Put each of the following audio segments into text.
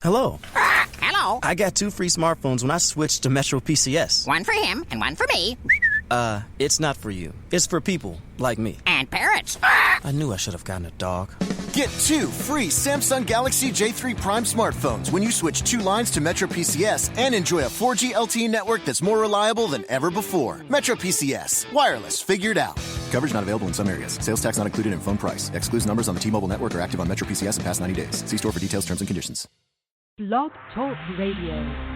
Hello. Hello. I got 2 free smartphones when I switched to Metro PCS. One for him and one for me. It's not for you. It's for people like me. And parrots. I knew I should have gotten a dog. Get 2 free Samsung Galaxy J3 Prime smartphones when you switch 2 lines to Metro PCS and enjoy a 4G LTE network that's more reliable than ever before. Metro PCS. Wireless figured out. Coverage not available in some areas. Sales tax not included in phone price. Excludes numbers on the T-Mobile network or active on Metro PCS in past 90 days. See store for details, terms, and conditions. Blog Talk Radio.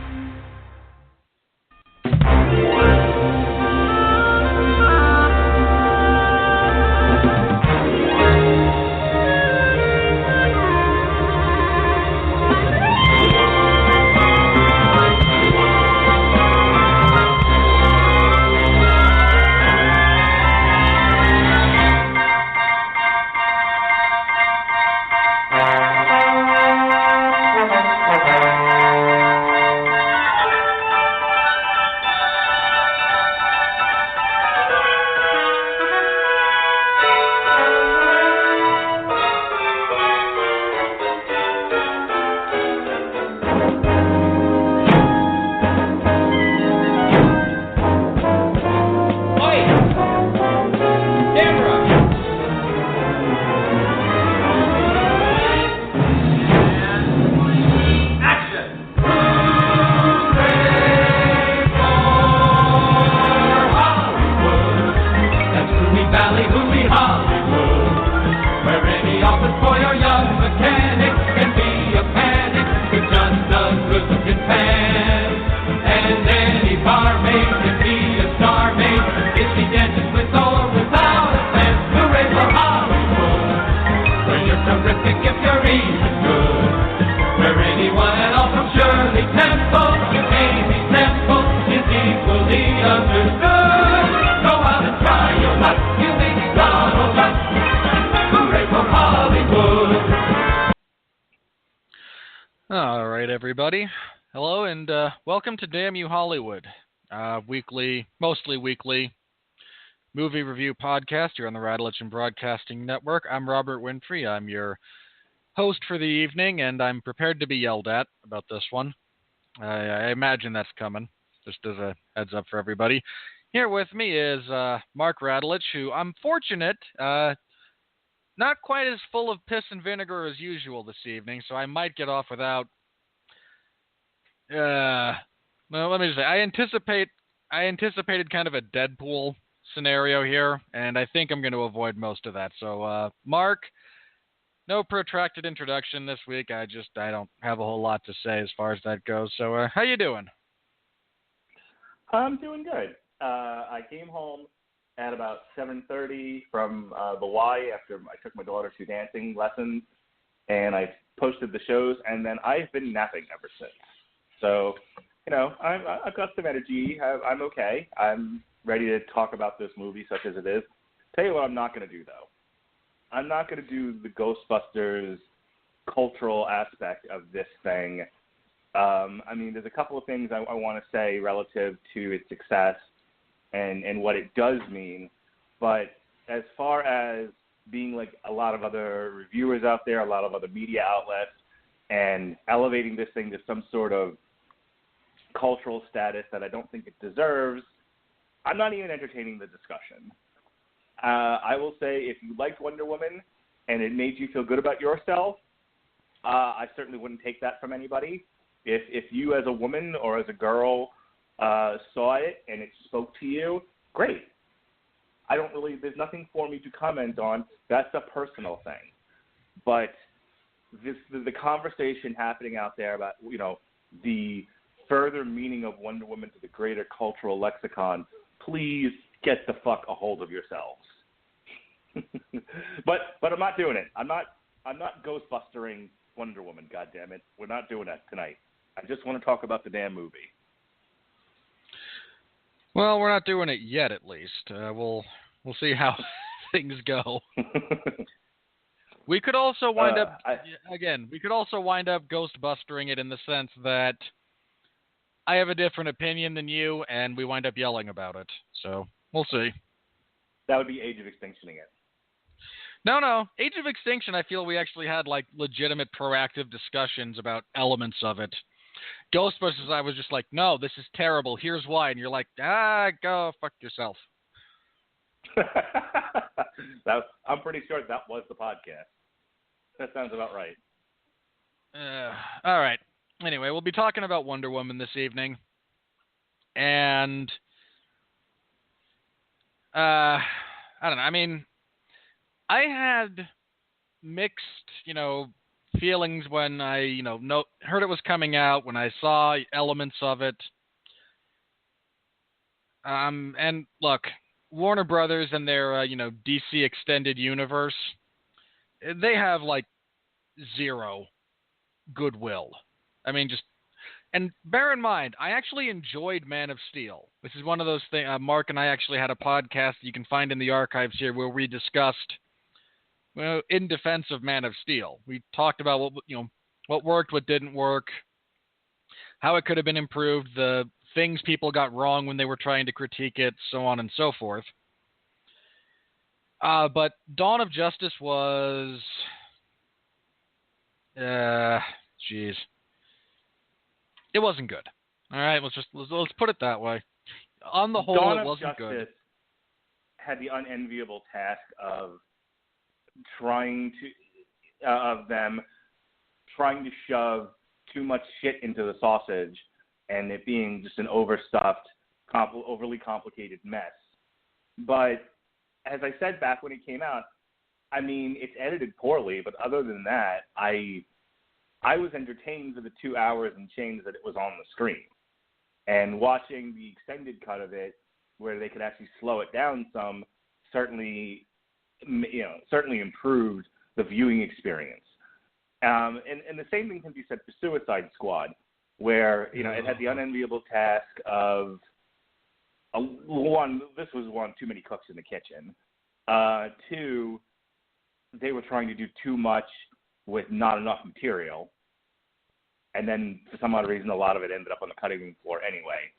Welcome to Damn You Hollywood, mostly weekly movie review podcast here on the Radulich and Broadcasting Network. I'm Robert Winfrey. I'm your host for the evening, and I'm prepared to be yelled at about this one. I imagine that's coming, just as a heads up for everybody. Here with me is Mark Radulich, who I'm fortunate, not quite as full of piss and vinegar as usual this evening, so I might get off without... Well, let me just say, I anticipated kind of a Deadpool scenario here, and I think I'm going to avoid most of that. So, Mark, no protracted introduction this week. I don't have a whole lot to say as far as that goes. So, how you doing? I'm doing good. I came home at about 7:30 from the Y after I took my daughter to dancing lessons, and I posted the shows, and then I've been napping ever since. So, I've got some energy. I'm okay. I'm ready to talk about this movie, such as it is. Tell you what I'm not going to do, though. I'm not going to do the Ghostbusters cultural aspect of this thing. There's a couple of things I want to say relative to its success and what it does mean. But as far as being like a lot of other reviewers out there, a lot of other media outlets, and elevating this thing to some sort of cultural status that I don't think it deserves, I'm not even entertaining the discussion. I will say, if you liked Wonder Woman and it made you feel good about yourself, I certainly wouldn't take that from anybody. If you as a woman or as a girl saw it and it spoke to you, great. There's nothing for me to comment on. That's a personal thing. But the conversation happening out there about, the further meaning of Wonder Woman to the greater cultural lexicon, please get the fuck a hold of yourselves. But I'm not doing it. I'm not Ghostbustering Wonder Woman, goddammit. We're not doing that tonight. I just want to talk about the damn movie. Well, we're not doing it yet, at least. We'll see how things go. We could also wind up Ghostbustering it in the sense that I have a different opinion than you, and we wind up yelling about it. So, we'll see. That would be Age of Extinctioning it. No. Age of Extinction, I feel we actually had like legitimate proactive discussions about elements of it. Ghostbusters, I was just like, no, this is terrible. Here's why. And you're like, go fuck yourself. I'm pretty sure that was the podcast. That sounds about right. All right. Anyway, we'll be talking about Wonder Woman this evening. And I don't know. I mean, I had mixed, feelings when I, heard it was coming out, when I saw elements of it. And look, Warner Brothers and their, DC Extended Universe, they have like zero goodwill. I mean, and bear in mind, I actually enjoyed Man of Steel. This is one of those things. Mark and I actually had a podcast you can find in the archives here where we discussed, in defense of Man of Steel. We talked about what worked, what didn't work, how it could have been improved, the things people got wrong when they were trying to critique it, so on and so forth. But Dawn of Justice was, it wasn't good. All right, let's put it that way. On the whole, Dawn it of wasn't Justice good. Had the unenviable task of them trying to shove too much shit into the sausage, and it being just an overstuffed, overly complicated mess. But as I said back when it came out, I mean, it's edited poorly, but other than that, I was entertained for the 2 hours and change that it was on the screen. And watching the extended cut of it, where they could actually slow it down some, certainly improved the viewing experience. And the same thing can be said for Suicide Squad, where, it had the unenviable task of, one, this was one, too many cooks in the kitchen. Two, they were trying to do too much with not enough material. And then, for some odd reason, a lot of it ended up on the cutting room floor anyway.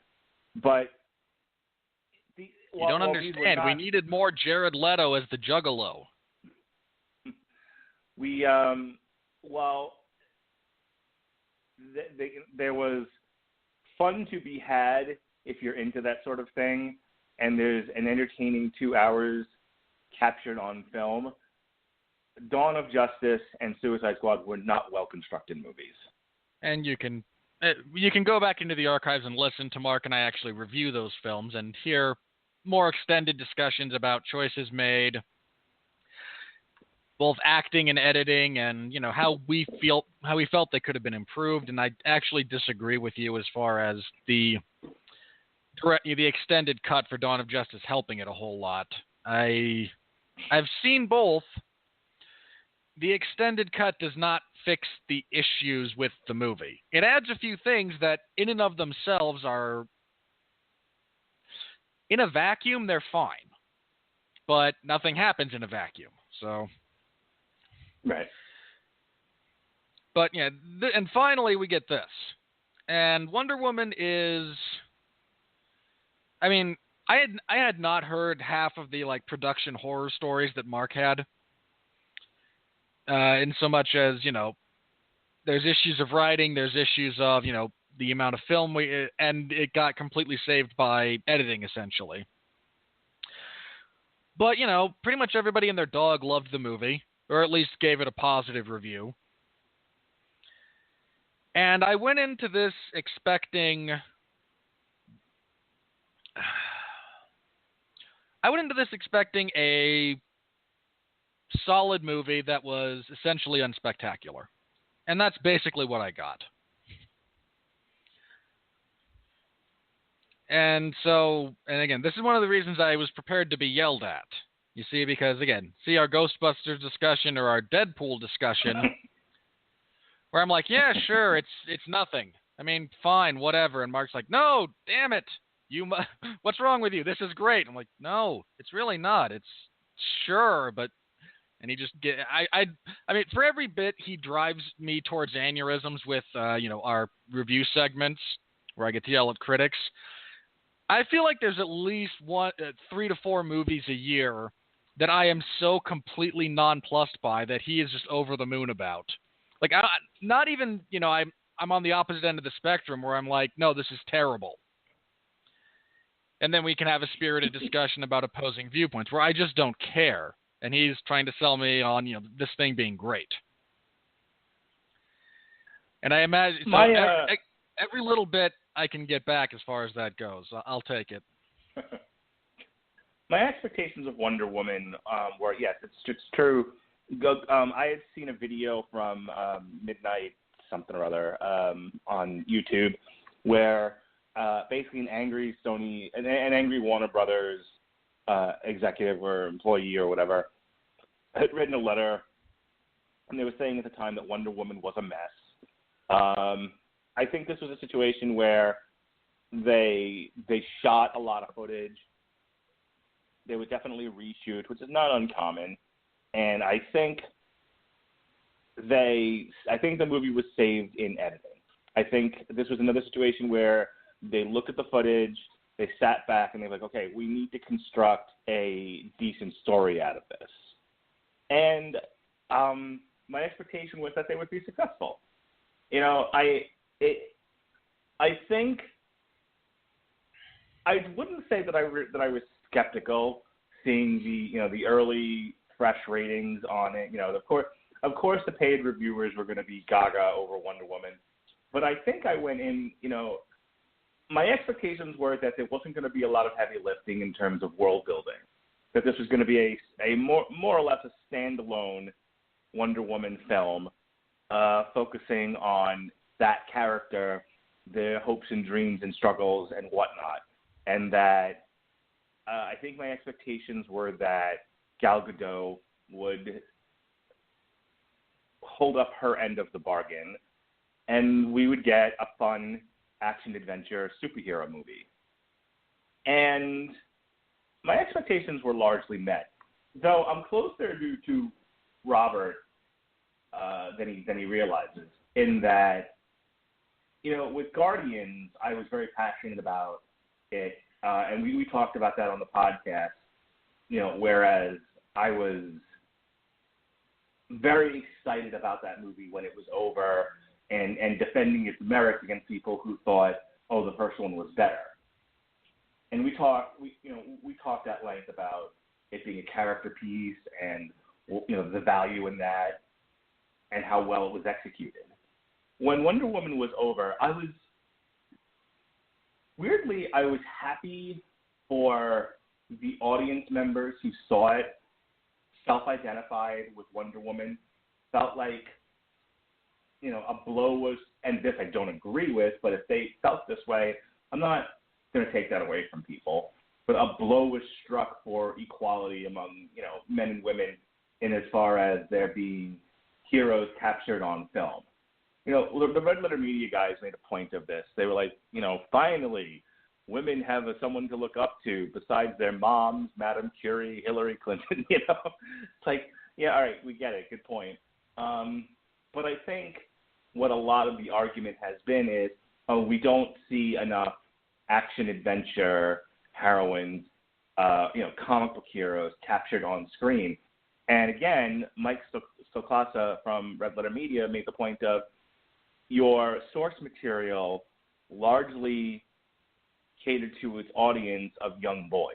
But you don't understand. We needed more Jared Leto as the Juggalo. There was fun to be had if you're into that sort of thing, and there's an entertaining 2 hours captured on film. Dawn of Justice and Suicide Squad were not well-constructed movies. And you can go back into the archives and listen to Mark and I actually review those films and hear more extended discussions about choices made, both acting and editing, and how we felt they could have been improved. And I actually disagree with you as far as the extended cut for Dawn of Justice helping it a whole lot. I've seen both. The extended cut does not fix the issues with the movie. It adds a few things that in and of themselves are, in a vacuum, they're fine. But nothing happens in a vacuum. So, right. But yeah, and finally we get this. And Wonder Woman is, I mean, I had not heard half of the production horror stories that Mark had. In so much as, there's issues of writing, there's issues of, the amount of film and it got completely saved by editing, essentially. But, pretty much everybody and their dog loved the movie, or at least gave it a positive review. And I went into this expecting a solid movie that was essentially unspectacular. And that's basically what I got. And again, this is one of the reasons I was prepared to be yelled at. You see, because again, our Ghostbusters discussion or our Deadpool discussion, where I'm like, yeah, sure, it's nothing. I mean, fine, whatever. And Mark's like, no, damn it. What's wrong with you? This is great. I'm like, no, it's really not. It's sure, but. And he just I mean, for every bit he drives me towards aneurysms with, our review segments where I get to yell at critics. I feel like there's at least 3 to 4 movies a year that I am so completely nonplussed by that he is just over the moon about. Like, not even, I'm on the opposite end of the spectrum where I'm like, no, this is terrible. And then we can have a spirited discussion about opposing viewpoints where I just don't care. And he's trying to sell me on, this thing being great. And I imagine every little bit I can get back as far as that goes. I'll take it. My expectations of Wonder Woman were, yes, it's true. I had seen a video from Midnight something or other on YouTube where basically an angry Warner Brothers executive or employee or whatever had written a letter, and they were saying at the time that Wonder Woman was a mess. I think this was a situation where they shot a lot of footage. They would definitely reshoot, which is not uncommon. And I think the movie was saved in editing. I think this was another situation where they looked at the footage, they sat back, and they were like, okay, we need to construct a decent story out of this. And my expectation was that they would be successful. I think I wouldn't say that I was skeptical seeing the early fresh ratings on it. Of course, the paid reviewers were going to be gaga over Wonder Woman, but I think I went in. My expectations were that there wasn't going to be a lot of heavy lifting in terms of world building. That this was going to be a more or less a standalone Wonder Woman film, focusing on that character, their hopes and dreams and struggles and whatnot. And that I think my expectations were that Gal Gadot would hold up her end of the bargain, and we would get a fun action-adventure superhero movie. And my expectations were largely met, though I'm closer to Robert than he realizes, in that, with Guardians, I was very passionate about it, and we talked about that on the podcast, whereas I was very excited about that movie when it was over and defending its merits against people who thought, oh, the first one was better. And we talked at length about it being a character piece and the value in that and how well it was executed. When Wonder Woman was over, I was happy for the audience members who saw it, self-identified with Wonder Woman, felt like, a blow was, and this I don't agree with, but if they felt this way, I'm not going to take that away from people, but a blow was struck for equality among, men and women in as far as there being heroes captured on film. The Red Letter Media guys made a point of this. They were like, finally, women have someone to look up to besides their moms, Madame Curie, Hillary Clinton, It's like, yeah, all right, we get it. Good point. But I think what a lot of the argument has been is, we don't see enough action-adventure heroines, comic book heroes captured on screen. And again, Mike Stoklasa from Red Letter Media made the point of your source material largely catered to its audience of young boys.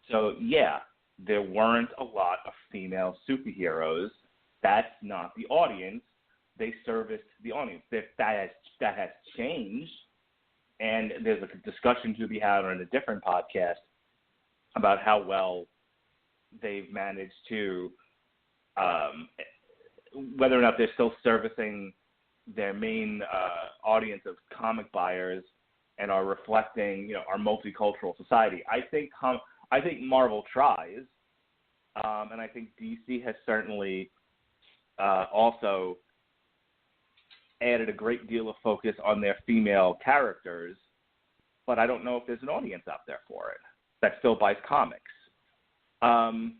So, yeah, there weren't a lot of female superheroes. That's not the audience. They serviced the audience. That has changed, and there's a discussion to be had on a different podcast about how well they've managed to, whether or not they're still servicing their main audience of comic buyers and are reflecting, our multicultural society. I think Marvel tries, and I think DC has certainly also added a great deal of focus on their female characters, but I don't know if there's an audience out there for it that still buys comics. And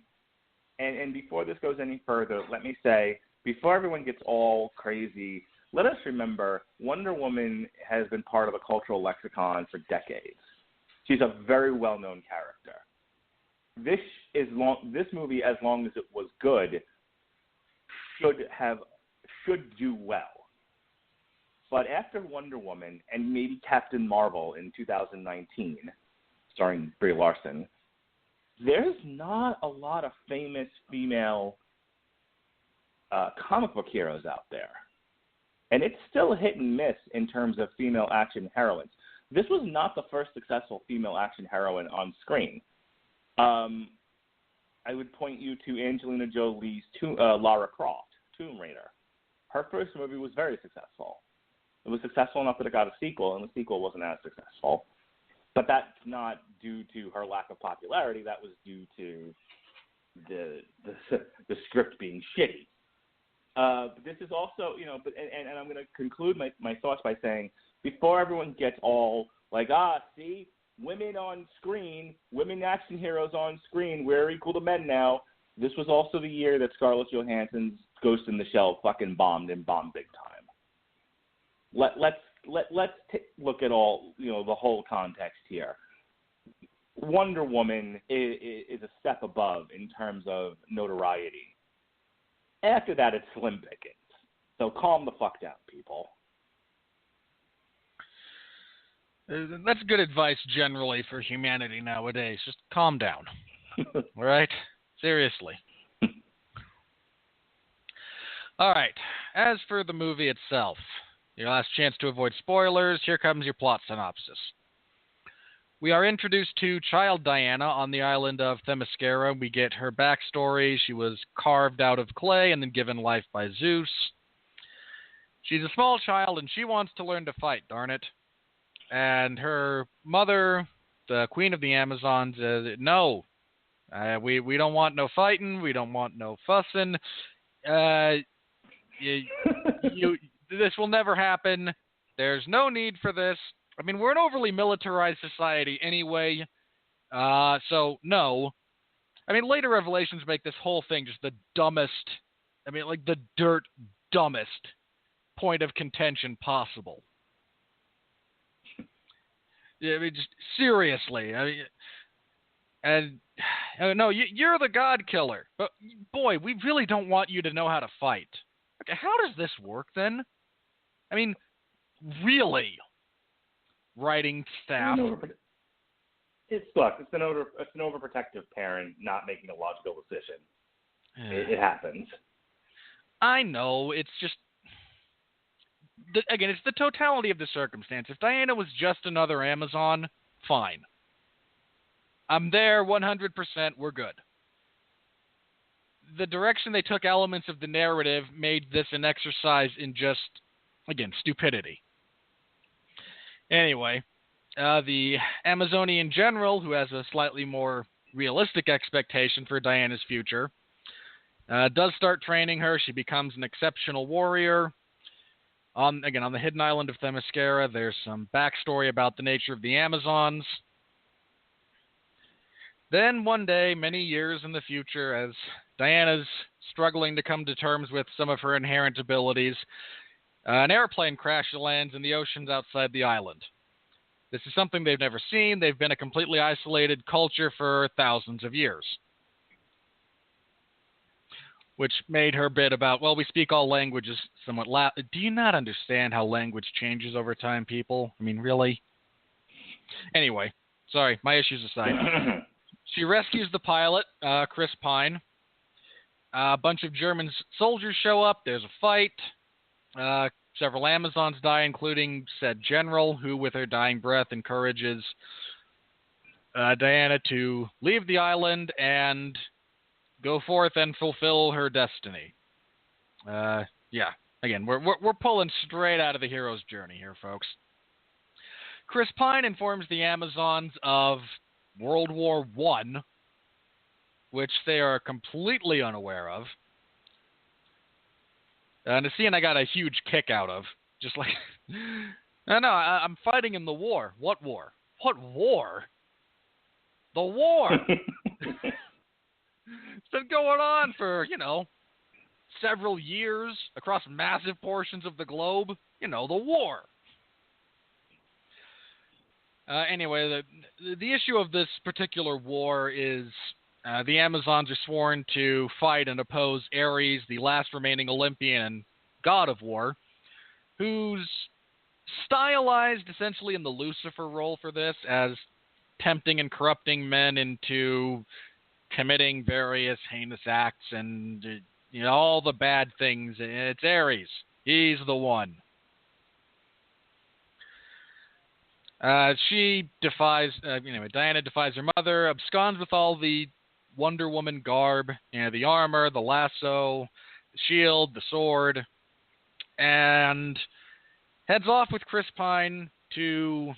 before this goes any further, let me say, before everyone gets all crazy, let us remember Wonder Woman has been part of the cultural lexicon for decades. She's a very well-known character. this movie, as long as it was good, should do well. But after Wonder Woman and maybe Captain Marvel in 2019, starring Brie Larson, there's not a lot of famous female comic book heroes out there. And it's still hit and miss in terms of female action heroines. This was not the first successful female action heroine on screen. I would point you to Angelina Jolie's Lara Croft, Tomb Raider. Her first movie was very successful. It was successful enough that it got a sequel, and the sequel wasn't as successful. But that's not due to her lack of popularity. That was due to the script being shitty. But this is also, and I'm going to conclude my thoughts by saying, before everyone gets all like, see, women on screen, women action heroes on screen, we're equal to men now. This was also the year that Scarlett Johansson's Ghost in the Shell fucking bombed big time. Let's look at all, the whole context here. Wonder Woman is a step above in terms of notoriety. After that, it's slim pickings. So calm the fuck down, people. That's good advice generally for humanity nowadays. Just calm down. All right? Seriously. All right. As for the movie itself, your last chance to avoid spoilers, here comes your plot synopsis. We are introduced to child Diana on the island of Themyscira. We get her backstory. She was carved out of clay and then given life by Zeus. She's a small child and she wants to learn to fight, darn it. And her mother, the queen of the Amazons, no. We don't want no fighting. We don't want no fussing. This will never happen. There's no need for this. I mean, we're an overly militarized society anyway, so no. I mean, later revelations make this whole thing just the dumbest, the dumbest point of contention possible. I mean, just seriously. No, you're the God Killer. But, boy, we really don't want you to know how to fight. Okay, how does this work, then? I mean, really? Writing staff. It's an overprotective parent not making a logical decision. It happens. I know. It's just, again, it's the totality of the circumstance. If Diana was just another Amazon, fine. I'm there 100%. We're good. The direction they took elements of the narrative made this an exercise in just, again, stupidity. Anyway, the Amazonian general, who has a slightly more realistic expectation for Diana's future, does start training her. She becomes an exceptional warrior. On the hidden island of Themyscira, there's some backstory about the nature of the Amazons. Then one day, many years in the future, as Diana's struggling to come to terms with some of her inherent abilities, an airplane crash lands in the oceans outside the island. This is something they've never seen. They've been a completely isolated culture for thousands of years. Which made her bit about, well, we speak all languages somewhat loud. Do you not understand how language changes over time, people? I mean, really? Anyway, sorry, my issues aside. She rescues the pilot, Chris Pine. A bunch of German soldiers show up. There's a fight. Several Amazons die, including said general, who, with her dying breath, encourages Diana to leave the island and go forth and fulfill her destiny. Again, we're pulling straight out of the hero's journey here, folks. Chris Pine informs the Amazons of World War I, which they are completely unaware of. And a scene I got a huge kick out of. Just like, I'm fighting in the war. What war? What war? The war! It's been going on for, several years across massive portions of the globe. The war. Anyway, the issue of this particular war is the Amazons are sworn to fight and oppose Ares, the last remaining Olympian and god of war, who's stylized essentially in the Lucifer role for this as tempting and corrupting men into committing various heinous acts and all the bad things. It's Ares. He's the one. She defies, Diana defies her mother, absconds with all the Wonder Woman garb, the armor, the lasso, the shield, the sword, and heads off with Chris Pine to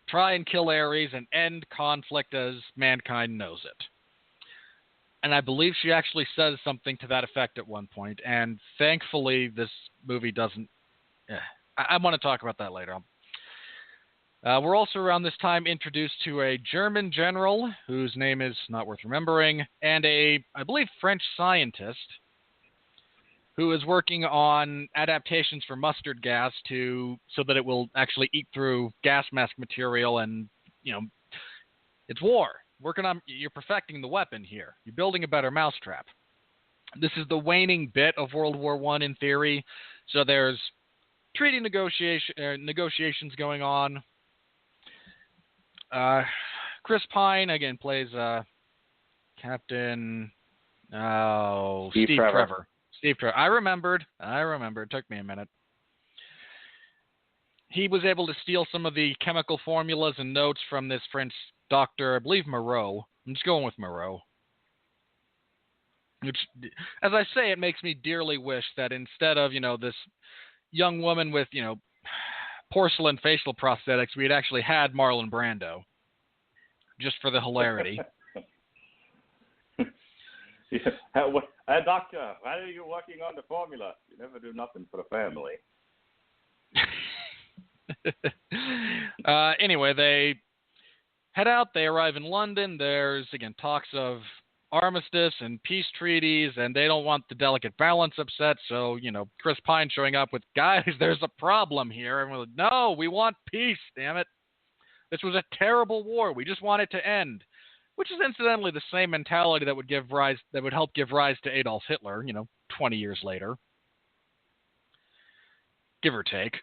try and kill Ares and end conflict as mankind knows it. And I believe she actually says something to that effect at one point, and thankfully this movie doesn't... I want to talk about that later. We're also around this time introduced to a German general whose name is not worth remembering, and I believe, French scientist who is working on adaptations for mustard gas so that it will actually eat through gas mask material, and it's war. You're perfecting the weapon here. You're building a better mousetrap. This is the waning bit of World War I in theory, so there's treaty negotiations going on. Chris Pine again plays Captain Steve Trevor. Steve Trevor. I remembered. It took me a minute. He was able to steal some of the chemical formulas and notes from this French doctor, I believe Moreau. I'm just going with Moreau. Which, as I say, it makes me dearly wish that instead of, this young woman with, porcelain facial prosthetics, we had actually had Marlon Brando. Just for the hilarity. Doctor, why are you working on the formula? You never do nothing for the family. Anyway, they head out. They arrive in London. There's, again, talks of armistice and peace treaties, and they don't want the delicate balance upset. So, Chris Pine showing up with, guys, there's a problem here. And we're like, no, we want peace, damn it. This was a terrible war. We just want it to end. Which is incidentally the same mentality that would help give rise to Adolf Hitler, 20 years later. Give or take.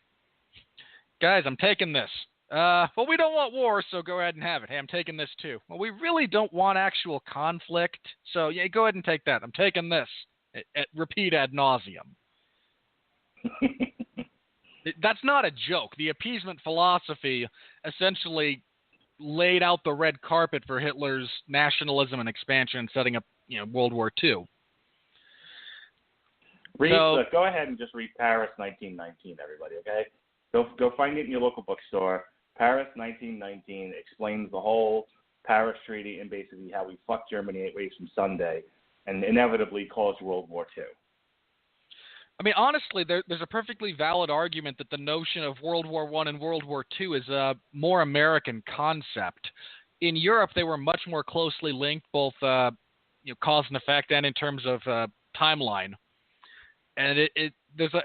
Guys, I'm taking this. Well, we don't want war, so go ahead and have it. Hey, I'm taking this too. Well, we really don't want actual conflict, so yeah, go ahead and take that. I'm taking this. Repeat ad nauseum. That's not a joke. The appeasement philosophy essentially laid out the red carpet for Hitler's nationalism and expansion, setting up, World War II. Go ahead and just read Paris 1919, everybody, okay? Go find it in your local bookstore. Paris 1919 explains the whole Paris Treaty and basically how we fucked Germany 8 weeks from Sunday and inevitably caused World War II. I mean, honestly, there's a perfectly valid argument that the notion of World War I and World War II is a more American concept. In Europe, they were much more closely linked, both cause and effect, and in terms of timeline. And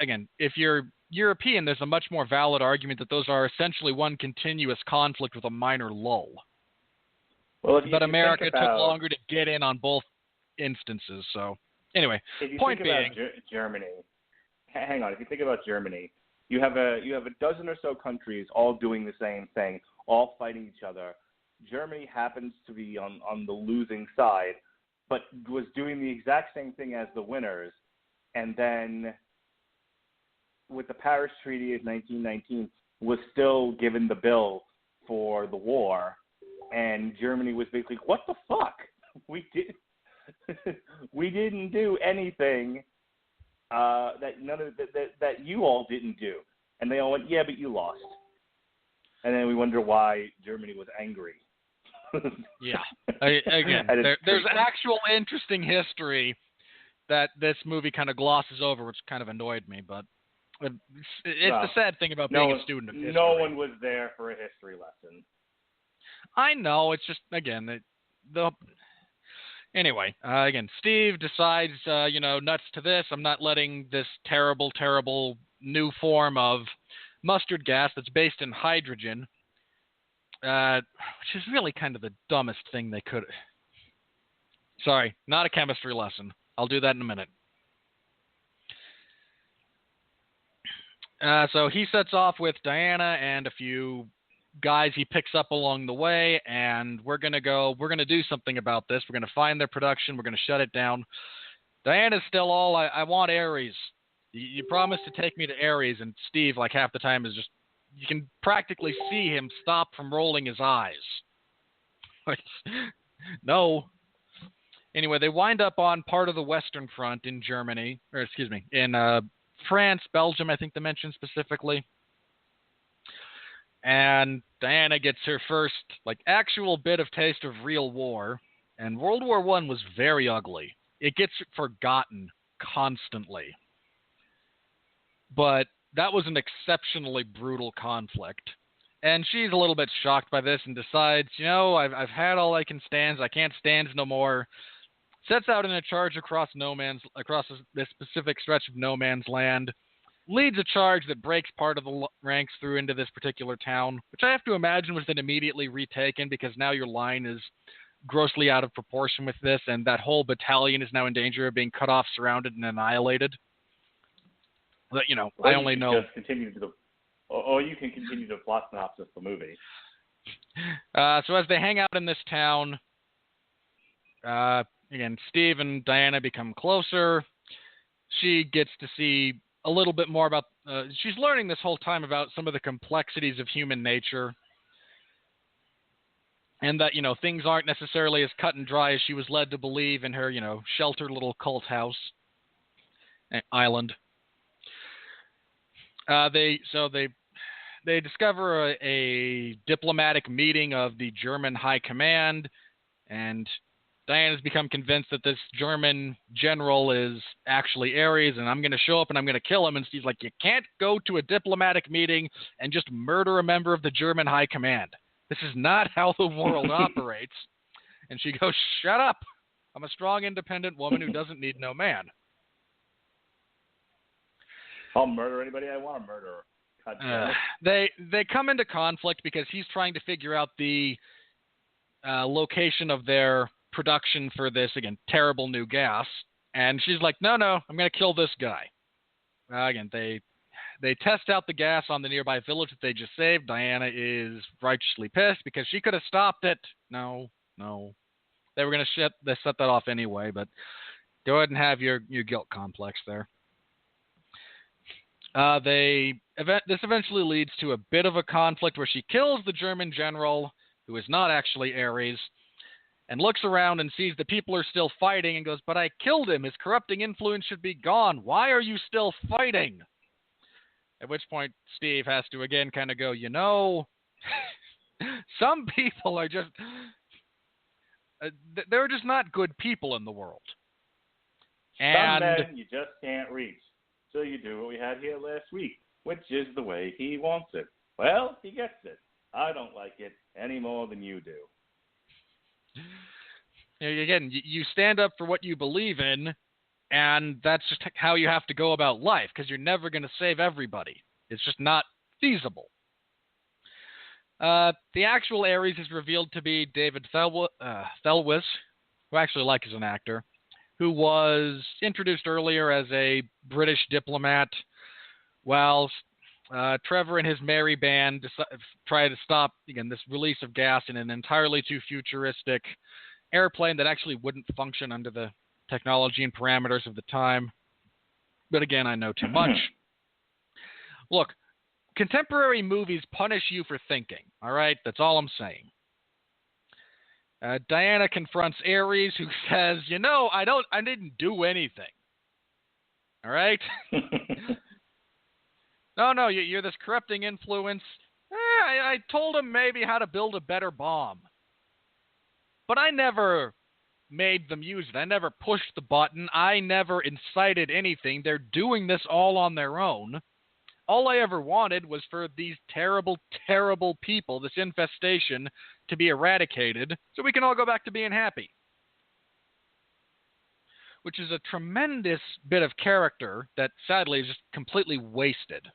again, if you're European, there's a much more valid argument that those are essentially one continuous conflict with a minor lull. Well, but America took longer to get in on both instances. So anyway, point being, Germany. Hang on. If you think about Germany, you have a dozen or so countries all doing the same thing, all fighting each other. Germany happens to be on the losing side, but was doing the exact same thing as the winners. And then with the Paris Treaty of 1919, was still given the bill for the war, and Germany was basically, what the fuck? We didn't do anything that you all didn't do. And they all went, yeah, but you lost. And then we wonder why Germany was angry. Yeah. Again, there's actual interesting history that this movie kind of glosses over, which kind of annoyed me. But it's the sad thing about being a student of history. No one was there for a history lesson. I know. It's just, again, Anyway, again, Steve decides, nuts to this. I'm not letting this terrible, terrible new form of mustard gas that's based in hydrogen, which is really kind of the dumbest thing they could. Sorry, not a chemistry lesson. I'll do that in a minute. So he sets off with Diana and a few guys he picks up along the way, and we're going to do something about this. We're going to find their production. We're going to shut it down. Diana's still all, I want Ares. You promised to take me to Ares, and Steve, like half the time, is just, you can practically see him stop from rolling his eyes. No. Anyway, they wind up on part of the Western Front in Germany, in France, Belgium, I think they mentioned specifically. And Diana gets her first, actual bit of taste of real war. And World War I was very ugly. It gets forgotten constantly. But that was an exceptionally brutal conflict. And she's a little bit shocked by this and decides, I've had all I can stand. I can't stand no more. Sets out in a charge across this specific stretch of no man's land. Leads a charge that breaks part of the ranks through into this particular town, which I have to imagine was then immediately retaken because now your line is grossly out of proportion with this, and that whole battalion is now in danger of being cut off, surrounded, and annihilated. But, I only know. Just continue or you can continue to plot synopsis the movie. So as they hang out in this town, again, Steve and Diana become closer. She gets to see a little bit more about, she's learning this whole time about some of the complexities of human nature. And that, things aren't necessarily as cut and dry as she was led to believe in her, sheltered little cult house island. They discover a diplomatic meeting of the German High Command, and Diana's become convinced that this German general is actually Ares, and I'm going to show up and I'm going to kill him. And Steve's like, you can't go to a diplomatic meeting and just murder a member of the German High Command. This is not how the world operates. And she goes, shut up. I'm a strong, independent woman who doesn't need no man. I'll murder anybody I want to murder. They come into conflict because he's trying to figure out the location of their production for this, again, terrible new gas. And she's like, no, I'm going to kill this guy. Again, they test out the gas on the nearby village that they just saved. Diana is righteously pissed because she could have stopped it. No. They were going to set that off anyway, but go ahead and have your guilt complex there. This eventually leads to a bit of a conflict where she kills the German general, who is not actually Ares, and looks around and sees the people are still fighting and goes, but I killed him. His corrupting influence should be gone. Why are you still fighting? At which point Steve has to again kind of go, some people are just, they're just not good people in the world. And some men you just can't reach. So you do what we had here last week, which is the way he wants it. Well, he gets it. I don't like it any more than you do. Again, you stand up for what you believe in, and that's just how you have to go about life, because you're never going to save everybody. It's just not feasible. The actual Ares is revealed to be David Thelwis, who I actually like as an actor, who was introduced earlier as a British diplomat while Trevor and his merry band try to stop, again, this release of gas in an entirely too futuristic airplane that actually wouldn't function under the technology and parameters of the time. But again, I know too much. Look, contemporary movies punish you for thinking, all right? That's all I'm saying. Diana confronts Ares, who says, I didn't do anything. All right? No, you're this corrupting influence. I told him maybe how to build a better bomb. But I never made them use it. I never pushed the button. I never incited anything. They're doing this all on their own. All I ever wanted was for these terrible, terrible people, this infestation, to be eradicated so we can all go back to being happy. Which is a tremendous bit of character that sadly is just completely wasted.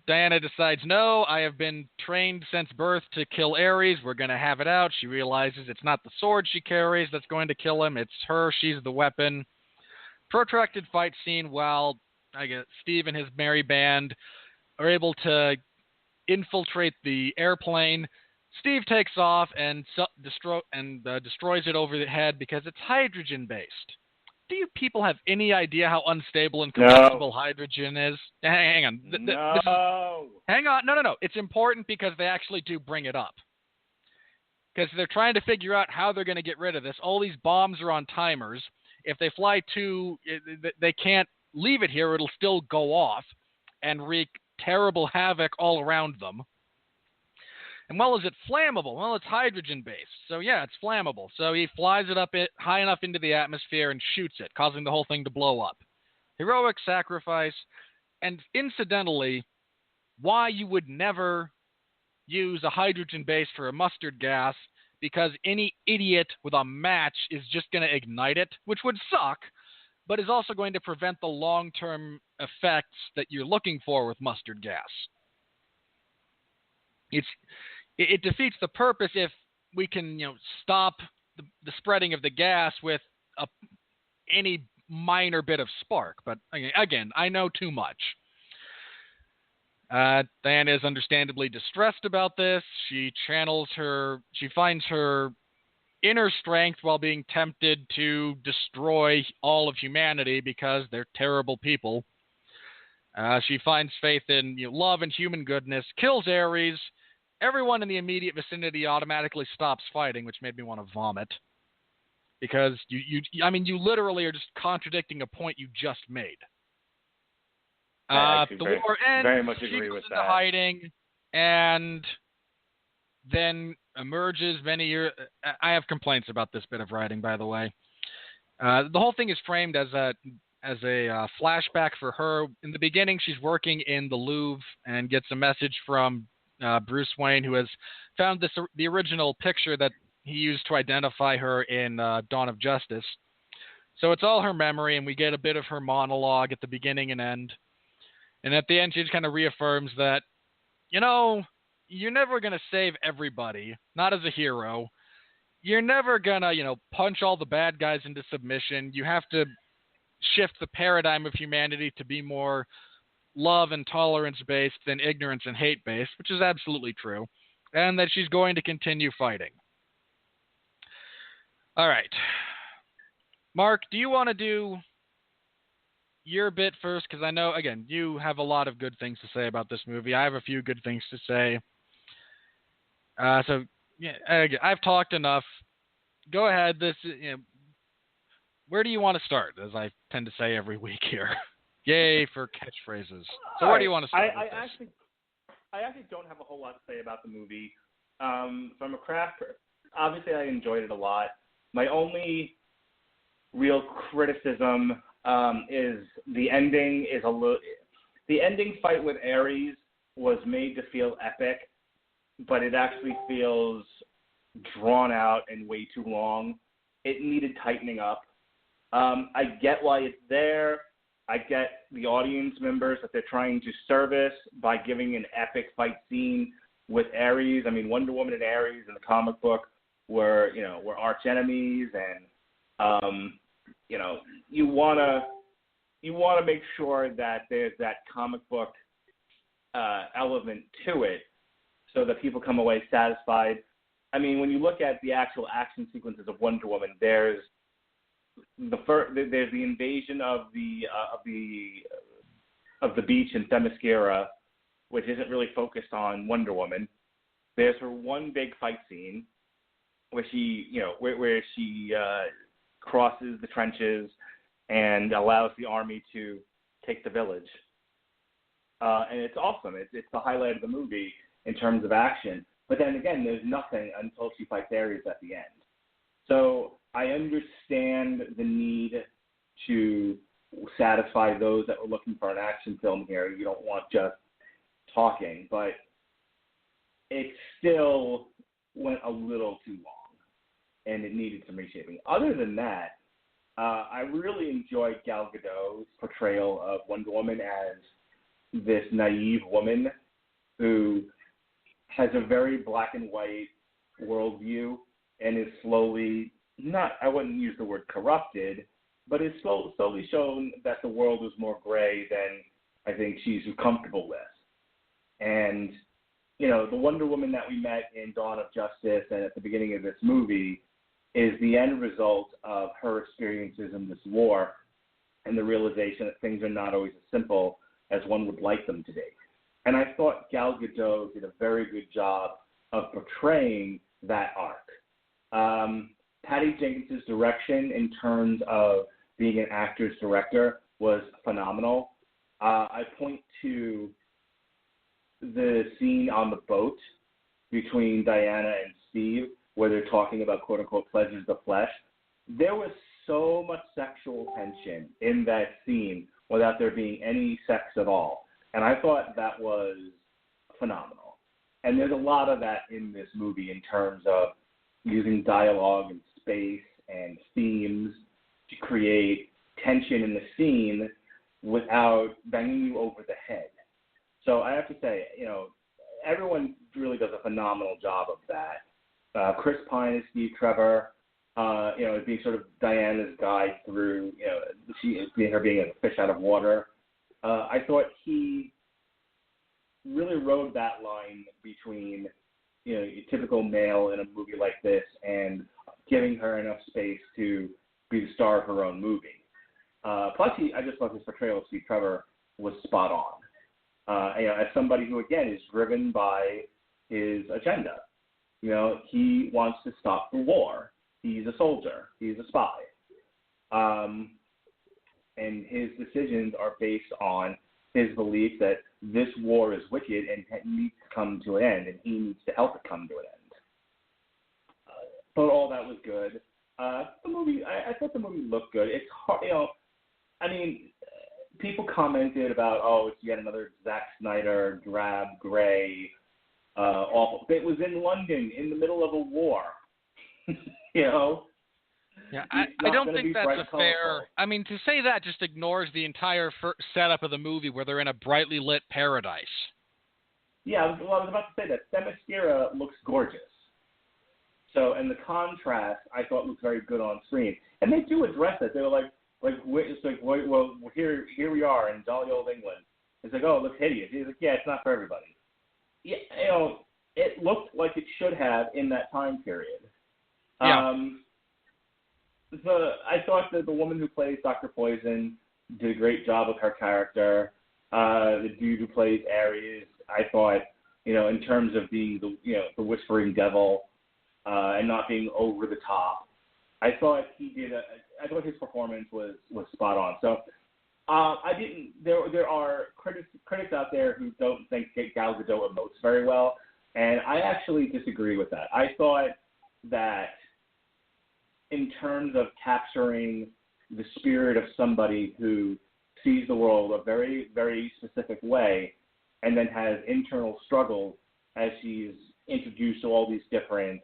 Diana decides, no, I have been trained since birth to kill Ares. We're going to have it out. She realizes it's not the sword she carries that's going to kill him. It's her. She's the weapon. Protracted fight scene while Steve and his merry band are able to infiltrate the airplane. Steve takes off and destroys it over the head because it's hydrogen-based. Do you people have any idea how unstable and combustible hydrogen is? Hang on. Hang on. No. It's important because they actually do bring it up. Because they're trying to figure out how they're going to get rid of this. All these bombs are on timers. If they fly they can't leave it here. It'll still go off and wreak terrible havoc all around them. And is it flammable? Well, it's hydrogen-based. So, yeah, it's flammable. So he flies it up high enough into the atmosphere and shoots it, causing the whole thing to blow up. Heroic sacrifice. And incidentally, why you would never use a hydrogen base for a mustard gas, because any idiot with a match is just going to ignite it, which would suck, but is also going to prevent the long-term effects that you're looking for with mustard gas. It defeats the purpose if we can, stop the spreading of the gas with any minor bit of spark. But again, I know too much. Diana is understandably distressed about this. She finds her inner strength while being tempted to destroy all of humanity because they're terrible people. She finds faith in love and human goodness, kills Ares. Everyone in the immediate vicinity automatically stops fighting, which made me want to vomit. Because you literally are just contradicting a point you just made. The war ends. Very much agree with that. Hiding, and then emerges many years. I have complaints about this bit of writing, by the way. The whole thing is framed as a flashback for her. In the beginning, she's working in the Louvre and gets a message from Bruce Wayne, who has found the original picture that he used to identify her in Dawn of Justice. So it's all her memory, and we get a bit of her monologue at the beginning and end. And at the end, she just kind of reaffirms that, you're never going to save everybody, not as a hero. You're never going to, punch all the bad guys into submission. You have to shift the paradigm of humanity to be more love and tolerance-based than ignorance and hate-based, which is absolutely true. And that she's going to continue fighting. All right. Mark, do you want to do your bit first? Because I know, again, you have a lot of good things to say about this movie. I have a few good things to say. I've talked enough. Go ahead. Where do you want to start, as I tend to say every week here? Yay for catchphrases. So where do you want to start with this? I actually don't have a whole lot to say about the movie. From a craft, obviously I enjoyed it a lot. My only real criticism is the ending is the ending fight with Ares was made to feel epic, but it actually feels drawn out and way too long. It needed tightening up. I get why it's there. I get the audience members that they're trying to service by giving an epic fight scene with Ares. I mean, Wonder Woman and Ares in the comic book were arch enemies, and you want to make sure that there's that comic book element to it, so that people come away satisfied. I mean, when you look at the actual action sequences of Wonder Woman, there's the invasion of the beach in Themyscira, which isn't really focused on Wonder Woman. There's her one big fight scene where she crosses the trenches and allows the army to take the village. And it's awesome. It's the highlight of the movie in terms of action. But then again, there's nothing until she fights Ares at the end. So I understand the need to satisfy those that were looking for an action film here. You don't want just talking, but it still went a little too long, and it needed some reshaping. Other than that, I really enjoyed Gal Gadot's portrayal of Wonder Woman as this naive woman who has a very black and white worldview and is slowly, I wouldn't use the word corrupted, but is slowly shown that the world is more gray than I think she's comfortable with. And, you know, the Wonder Woman that we met in Dawn of Justice and at the beginning of this movie is the end result of her experiences in this war and the realization that things are not always as simple as one would like them to be. And I thought Gal Gadot did a very good job of portraying that arc. Patty Jenkins' direction in terms of being an actor's director was phenomenal. I point to the scene on the boat between Diana and Steve where they're talking about quote-unquote pleasures of the flesh. There was so much sexual tension in that scene without there being any sex at all. And I thought that was phenomenal. And there's a lot of that in this movie in terms of using dialogue and space and themes to create tension in the scene without banging you over the head. So I have to say, you know, everyone really does a phenomenal job of that. Chris Pine as Steve Trevor, you know, being sort of Diana's guide through, you know, her being a fish out of water. I thought he really rode that line between, you know, a typical male in a movie like this and giving her enough space to be the star of her own movie. Plus, I just thought his portrayal of Steve Trevor was spot on. You know, as somebody who, again, is driven by his agenda. You know, he wants to stop the war. He's a soldier. He's a spy. And his decisions are based on his belief that this war is wicked and needs to come to an end, and he needs to help it come to an end. But all that was good. The movie, I thought the movie looked good. It's hard, you know. I mean, people commented about, oh, it's yet another Zack Snyder, drab, gray, awful. It was in London in the middle of a war. You know? Yeah, I don't think that's a fair. I mean, to say that just ignores the entire setup of the movie where they're in a brightly lit paradise. Yeah, I was about to say that. Themyscira looks gorgeous. So, and the contrast I thought looked very good on screen. And they do address it. They were like, it's like, well, here we are in jolly old England. It's like, oh, it looks hideous. He's like, yeah, it's not for everybody. Yeah, you know, it looked like it should have in that time period. Yeah. I thought that the woman who plays Dr. Poison did a great job with her character. The dude who plays Ares, I thought, you know, in terms of being the whispering devil and not being over the top, I thought I thought his performance was spot on. So there are critics out there who don't think Gal Gadot emotes very well, and I actually disagree with that. I thought that in terms of capturing the spirit of somebody who sees the world a very, very specific way and then has internal struggles as she's introduced to all these different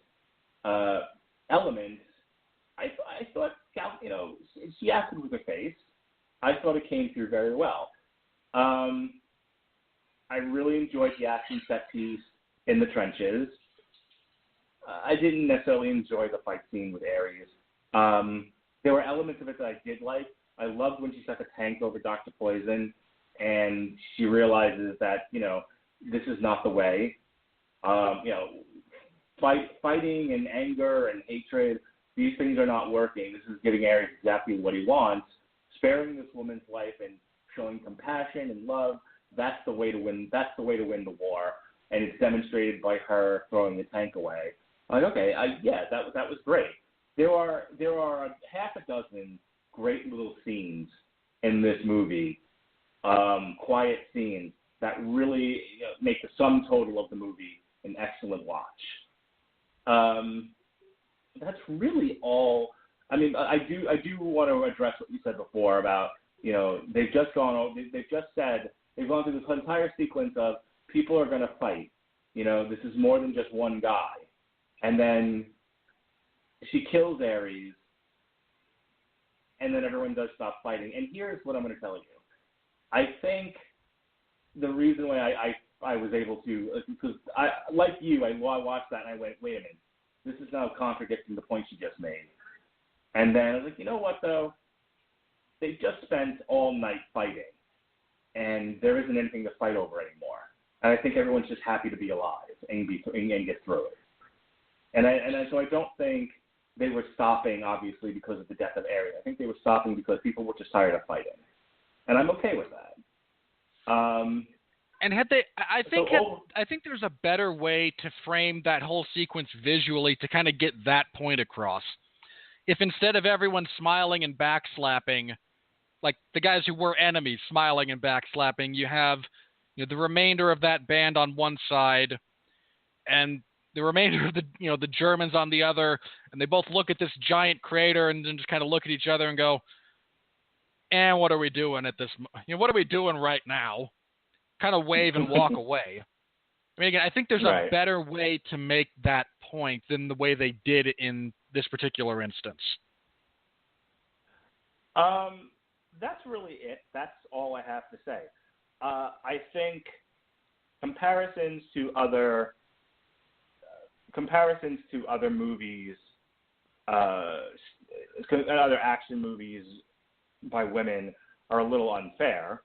elements, I thought, you know, she acted with her face. I thought it came through very well. I really enjoyed the action set piece in the trenches. I didn't necessarily enjoy the fight scene with Ares. There were elements of it that I did like. I loved when she stuck a tank over Dr. Poison and she realizes that, you know, this is not the way. You know, fighting and anger and hatred, these things are not working. This is giving Ares exactly what he wants. Sparing this woman's life and showing compassion and love, that's the way to win. That's the way to win the war. And it's demonstrated by her throwing the tank away. I'm like, okay, that was great. There are half a dozen great little scenes in this movie, quiet scenes that really make the sum total of the movie an excellent watch. That's really all. I mean, I do want to address what you said before about, you know, they've just gone through this entire sequence of people are going to fight. You know, this is more than just one guy. And then she kills Ares, and then everyone does stop fighting. And here's what I'm going to tell you. I think the reason why I was able to, because I, like you, I watched that and I went, wait a minute, this is now contradicting the point you just made. And then I was like, you know what, though? They just spent all night fighting, and there isn't anything to fight over anymore. And I think everyone's just happy to be alive and get through it. So I don't think they were stopping, obviously, because of the death of Ares. I think they were stopping because people were just tired of fighting. And I'm okay with that. And had they, I think there's a better way to frame that whole sequence visually to kind of get that point across. If instead of everyone smiling and backslapping, like the guys who were enemies smiling and backslapping, you have the remainder of that band on one side, and the remainder of the Germans on the other, and they both look at this giant crater and then just kind of look at each other and go, "And what are we doing at this? What are we doing right now?" Kind of wave and walk away. I mean, again, I think there's a better way to make that point than the way they did in this particular instance. That's really it. That's all I have to say. I think comparisons to other movies, other action movies by women are a little unfair.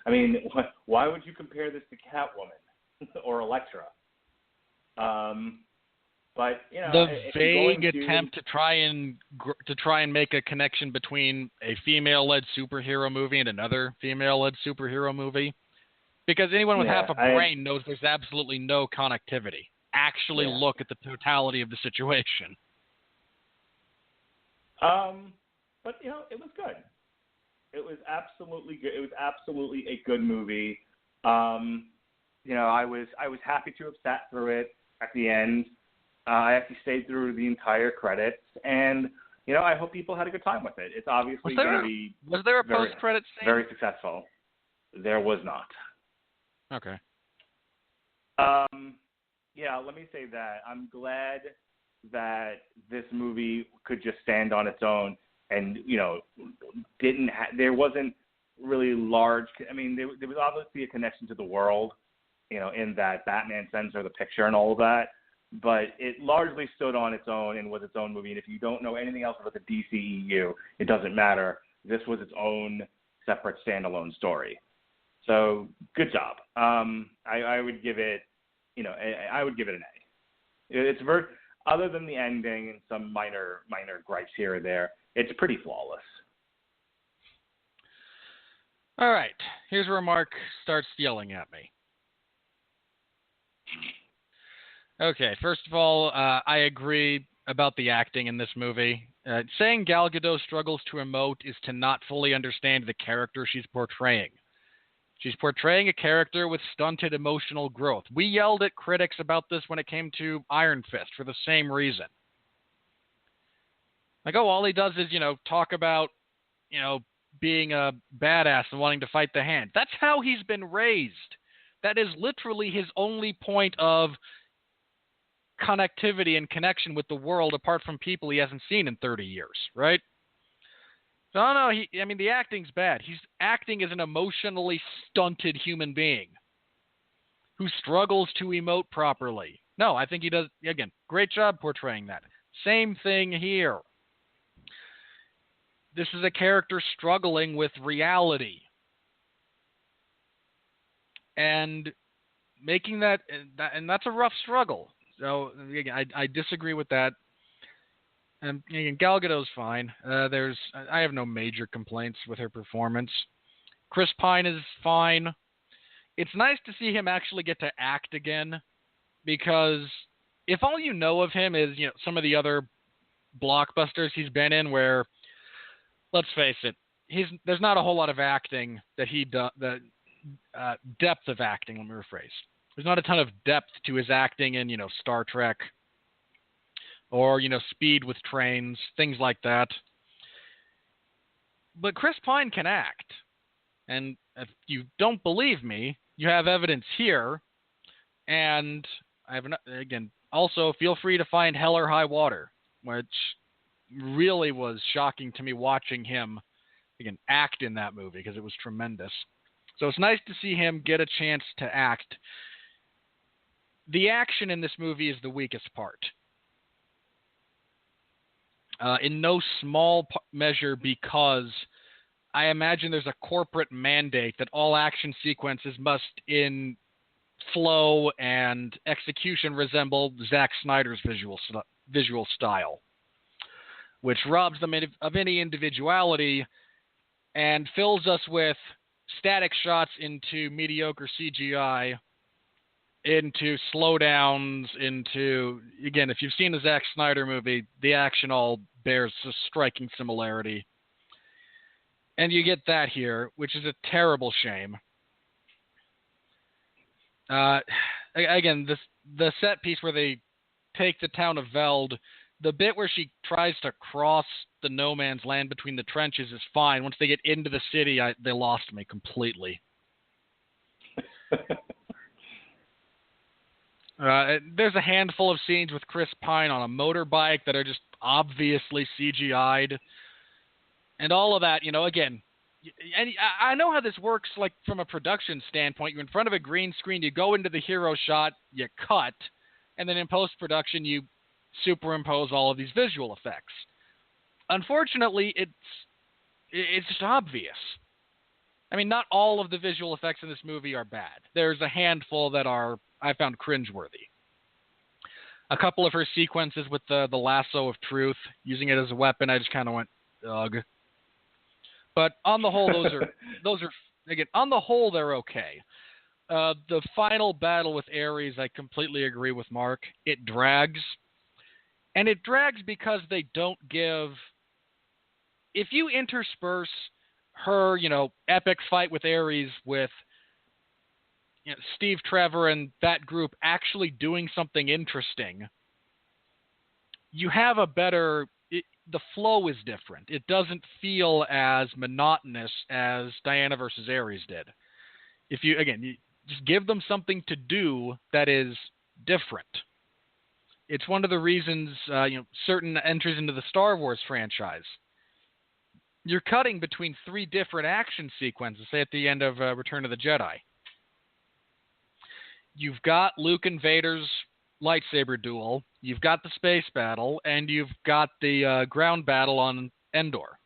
I mean, why would you compare this to Catwoman or Elektra? But the vague attempt to try and make a connection between a female-led superhero movie and another female-led superhero movie, because anyone with half a brain knows there's absolutely no connectivity. Actually, look at the totality of the situation. But it was good. It was absolutely good. It was absolutely a good movie. I was happy to have sat through it at the end. I actually stayed through the entire credits, and I hope people had a good time with it. It's obviously going to be was there a post-credit scene? Very successful. There was not. Okay. Let me say that I'm glad that this movie could just stand on its own, and there wasn't really large. I mean, there was obviously a connection to the world, in that Batman sends her the picture and all of that. But it largely stood on its own and was its own movie. And if you don't know anything else about the DCEU, it doesn't matter. This was its own separate standalone story. So good job. I would give it, I would give it an A. It's other than the ending and some minor gripes here or there, it's pretty flawless. All right. Here's where Mark starts yelling at me. Okay, first of all, I agree about the acting in this movie. Saying Gal Gadot struggles to emote is to not fully understand the character she's portraying. She's portraying a character with stunted emotional growth. We yelled at critics about this when it came to Iron Fist for the same reason. Like, all he does is, talk about, being a badass and wanting to fight the hand. That's how he's been raised. That is literally his only point of connectivity and connection with the world apart from people he hasn't seen in 30 years, right? So, no, the acting's bad. He's acting as an emotionally stunted human being who struggles to emote properly. No, I think he does, again, great job portraying that. Same thing here. This is a character struggling with reality. And making that, and that's a rough struggle. So, again, I disagree with that. And again, Gal Gadot's fine. I have no major complaints with her performance. Chris Pine is fine. It's nice to see him actually get to act again, because if all you know of him is, some of the other blockbusters he's been in where, let's face it, there's not a whole lot of acting that he does, depth of acting, let me rephrase. There's not a ton of depth to his acting in, Star Trek or, Speed with Trains, things like that. But Chris Pine can act. And if you don't believe me, you have evidence here. And also feel free to find Hell or High Water, which really was shocking to me watching him, act in that movie because it was tremendous. So it's nice to see him get a chance to act. The action in this movie is the weakest part. In no small measure because I imagine there's a corporate mandate that all action sequences must, in flow and execution, resemble Zack Snyder's visual style, which robs them of any individuality and fills us with static shots into mediocre CGI, into slowdowns, into, again, if you've seen a Zack Snyder movie, the action all bears a striking similarity. And you get that here, which is a terrible shame. Again, the set piece where they take the town of Veld, the bit where she tries to cross the no man's land between the trenches is fine. Once they get into the city, they lost me completely. There's a handful of scenes with Chris Pine on a motorbike that are just obviously CGI'd. And all of that, again, and I know how this works, like, from a production standpoint. You're in front of a green screen, you go into the hero shot, you cut, and then in post-production, you superimpose all of these visual effects. Unfortunately, it's just obvious. I mean, not all of the visual effects in this movie are bad. There's a handful that I found cringeworthy. A couple of her sequences with the lasso of truth, using it as a weapon, I just kind of went, ugh. But on the whole, those are again, on the whole, they're okay. The final battle with Ares, I completely agree with Mark. It drags. And it drags because they don't give... If you intersperse her, epic fight with Ares with Steve Trevor and that group actually doing something interesting, you have a better... the flow is different. It doesn't feel as monotonous as Diana versus Ares did. If you just give them something to do that is different. It's one of the reasons, certain entries into the Star Wars franchise, you're cutting between 3 different action sequences, say at the end of Return of the Jedi. You've got Luke and Vader's lightsaber duel, you've got the space battle, and you've got the ground battle on Endor.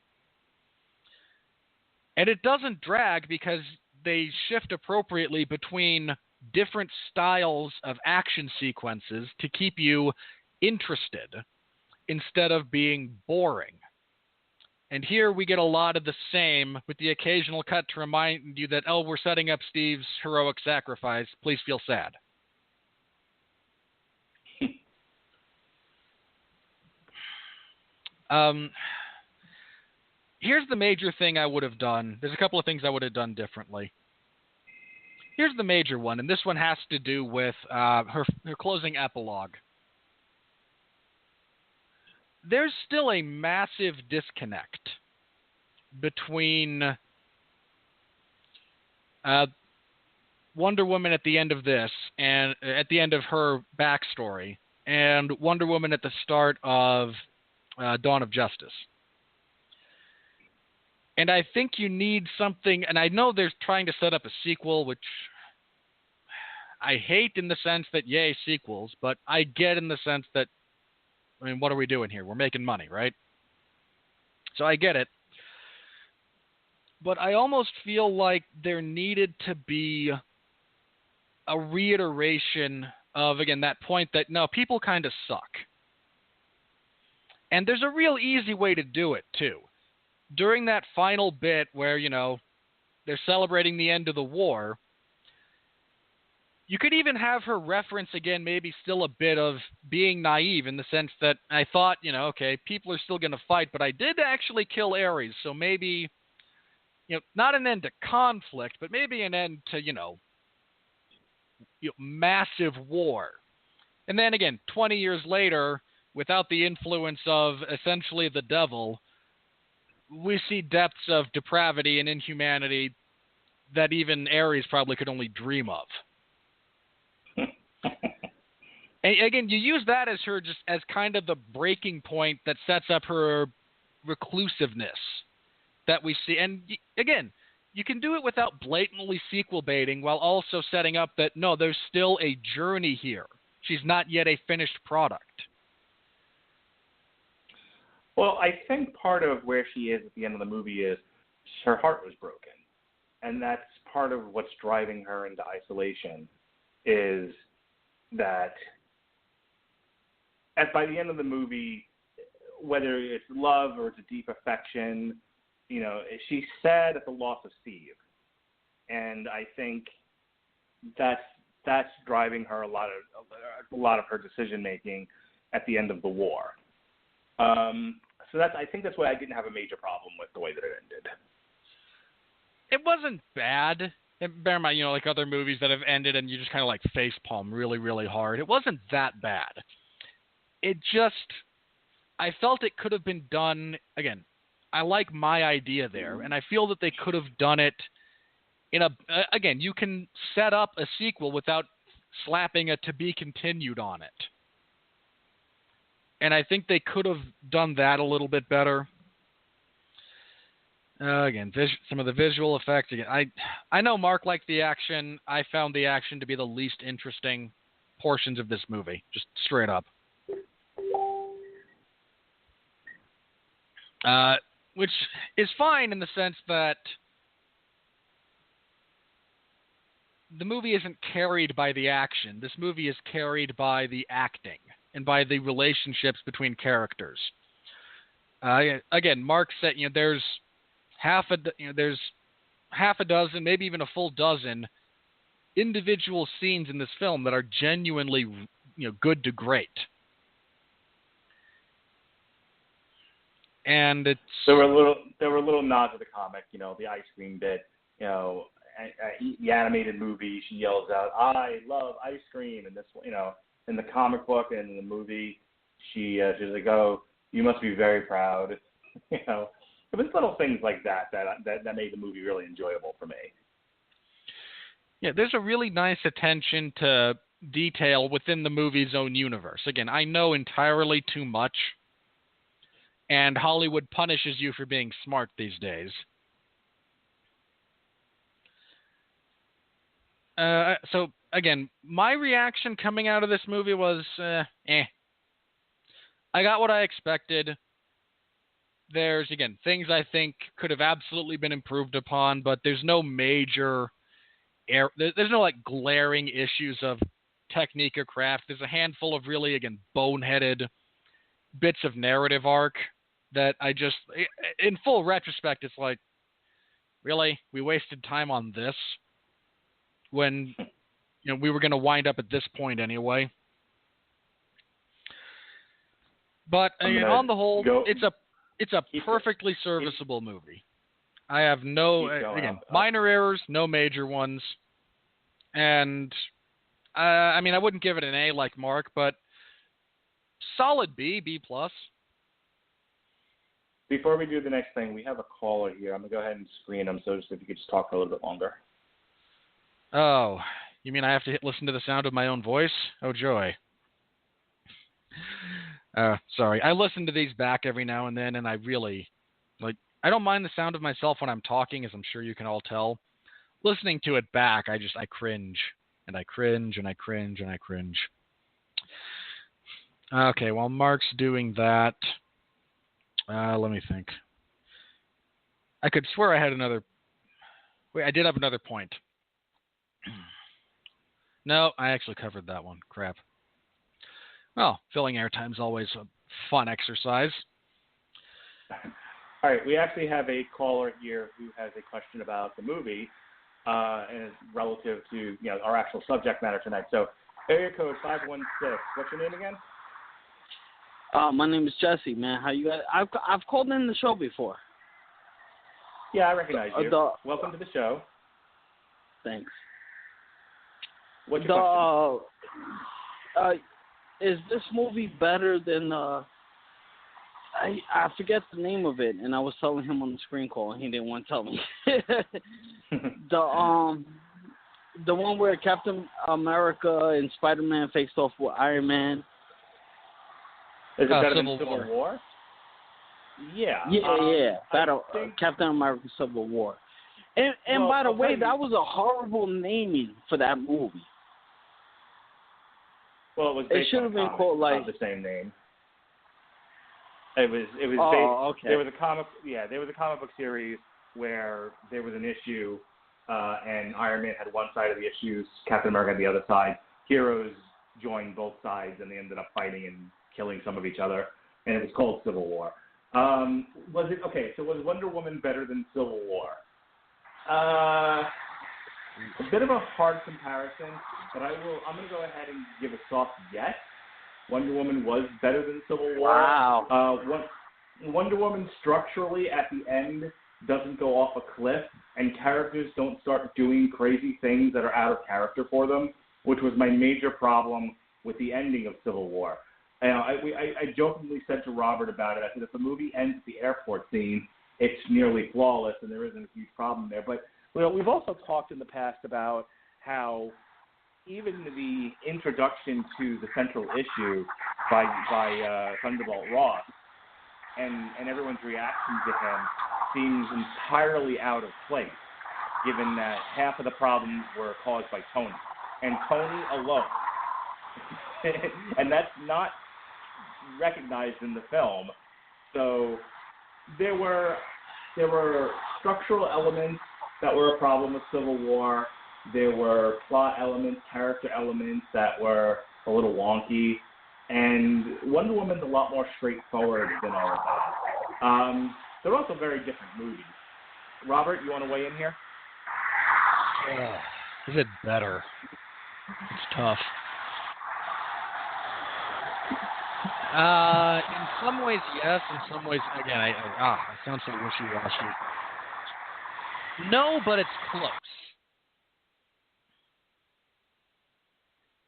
And it doesn't drag because they shift appropriately between different styles of action sequences to keep you interested instead of being boring. And here we get a lot of the same, with the occasional cut to remind you that, we're setting up Steve's heroic sacrifice, please feel sad. Here's the major thing I would have done. There's a couple of things I would have done differently. Here's the major one, and this one has to do with her closing epilogue. There's still a massive disconnect between Wonder Woman at the end of this and at the end of her backstory and Wonder Woman at the start of Dawn of Justice. And I think you need something, and I know they're trying to set up a sequel, which I hate in the sense that, yay, sequels, but I get in the sense that, what are we doing here? We're making money, right? So I get it. But I almost feel like there needed to be a reiteration of, again, that point that, no, people kind of suck. And there's a real easy way to do it, too. During that final bit where, they're celebrating the end of the war, you could even have her reference, again, maybe still a bit of being naive in the sense that I thought, okay, people are still going to fight, but I did actually kill Ares, so maybe, not an end to conflict, but maybe an end to, massive war. And then again, 20 years later, without the influence of essentially the devil, we see depths of depravity and inhumanity that even Ares probably could only dream of. And again, you use that as her just as kind of the breaking point that sets up her reclusiveness that we see. And again, you can do it without blatantly sequel baiting while also setting up that, no, there's still a journey here. She's not yet a finished product. Well, I think part of where she is at the end of the movie is her heart was broken. And that's part of what's driving her into isolation, is that by the end of the movie, whether it's love or it's a deep affection, you know, she's sad at the loss of Steve. And I think that's driving her a lot of her decision making at the end of the war. So I think that's why I didn't have a major problem with the way that it ended. It wasn't bad. And bear in mind, you know, like other movies that have ended and you just kind of like facepalm really, really hard. It wasn't that bad. It just, I felt it could have been done, again, I like my idea there, and I feel that they could have done it in again, you can set up a sequel without slapping a to be continued on it. And I think they could have done that a little bit better. Again, some of the visual effects. Again, I know Mark liked the action. I found the action to be the least interesting portions of this movie, just straight up. Which is fine in the sense that the movie isn't carried by the action. This movie is carried by the acting and by the relationships between characters. Again, Mark said, you know, there's half a dozen, maybe even a full dozen individual scenes in this film that are genuinely, you know, good to great. And there were little nods to the comic, you know, the ice cream bit, you know, the animated movie. She yells out, "I love ice cream!" And this, you know, in the comic book and in the movie, she's like, "Oh, you must be very proud." You know, it was little things like that made the movie really enjoyable for me. Yeah, there's a really nice attention to detail within the movie's own universe. Again, I know entirely too much. And Hollywood punishes you for being smart these days. So, again, my reaction coming out of this movie was, I got what I expected. There's, again, things I think could have absolutely been improved upon, but there's no major, there's no, like, glaring issues of technique or craft. There's a handful of really, again, boneheaded bits of narrative arc that I just, in full retrospect, it's like, really? We wasted time on this when, you know, we were going to wind up at this point anyway. But on the whole, it's a perfectly serviceable movie. I have no, again, minor errors, no major ones. And, I mean, I wouldn't give it an A like Mark, but solid B+. Before we do the next thing, we have a caller here. I'm going to go ahead and screen him, so if you could just talk for a little bit longer. Oh, you mean I have to listen to the sound of my own voice? Oh, joy. Sorry. I listen to these back every now and then, and I really, I don't mind the sound of myself when I'm talking, as I'm sure you can all tell. Listening to it back, I cringe, and I cringe, and I cringe, and I cringe. Okay, while Mark's doing that, let me think. I could swear I had another... Wait, I did have another point. No, I actually covered that one. Crap. Well, filling airtime's always a fun exercise. All right, we actually have a caller here who has a question about the movie and is relative to, you know, our actual subject matter tonight. So, area code 516. What's your name again? My name is Jesse, man. How you guys? I've called in the show before. Yeah, I recognize you. Welcome to the show. Thanks. What's your question? Is this movie better than I forget the name of it, and I was telling him on the screen call, and he didn't want to tell me. The one where Captain America and Spider-Man faced off with Iron Man. Is it better than Civil War? Yeah. Yeah. Captain America Civil War. And Well, by the I'll way, tell you- that was a horrible naming for that movie. Well, it was It based should on have a been comic called, like- of the same name. It was Oh, based. okay. There was a comic. Yeah, there was a comic book series where there was an issue, and Iron Man had one side of the issues, Captain America had the other side. Heroes joined both sides, and they ended up fighting and killing some of each other. And it was called Civil War. Was it okay? So was Wonder Woman better than Civil War? A bit of a hard comparison, but I'm going to go ahead and give a soft yes. Wonder Woman was better than Civil War. Wow. Wonder Woman structurally at the end doesn't go off a cliff, and characters don't start doing crazy things that are out of character for them, which was my major problem with the ending of Civil War. I jokingly said to Robert about it, I said, if the movie ends at the airport scene, it's nearly flawless, and there isn't a huge problem there. But we've also talked in the past about how even the introduction to the central issue by Thunderbolt Ross and everyone's reaction to him seems entirely out of place, given that half of the problems were caused by Tony. And Tony alone. And that's not recognized in the film. So there were structural elements that were a problem with Civil War. There were plot elements, character elements that were a little wonky. And Wonder Woman's a lot more straightforward than all of that. They're also very different movies. Robert, you want to weigh in here? Is it better? It's tough. In some ways, yes. In some ways, again, I sound so wishy-washy. No, but it's close.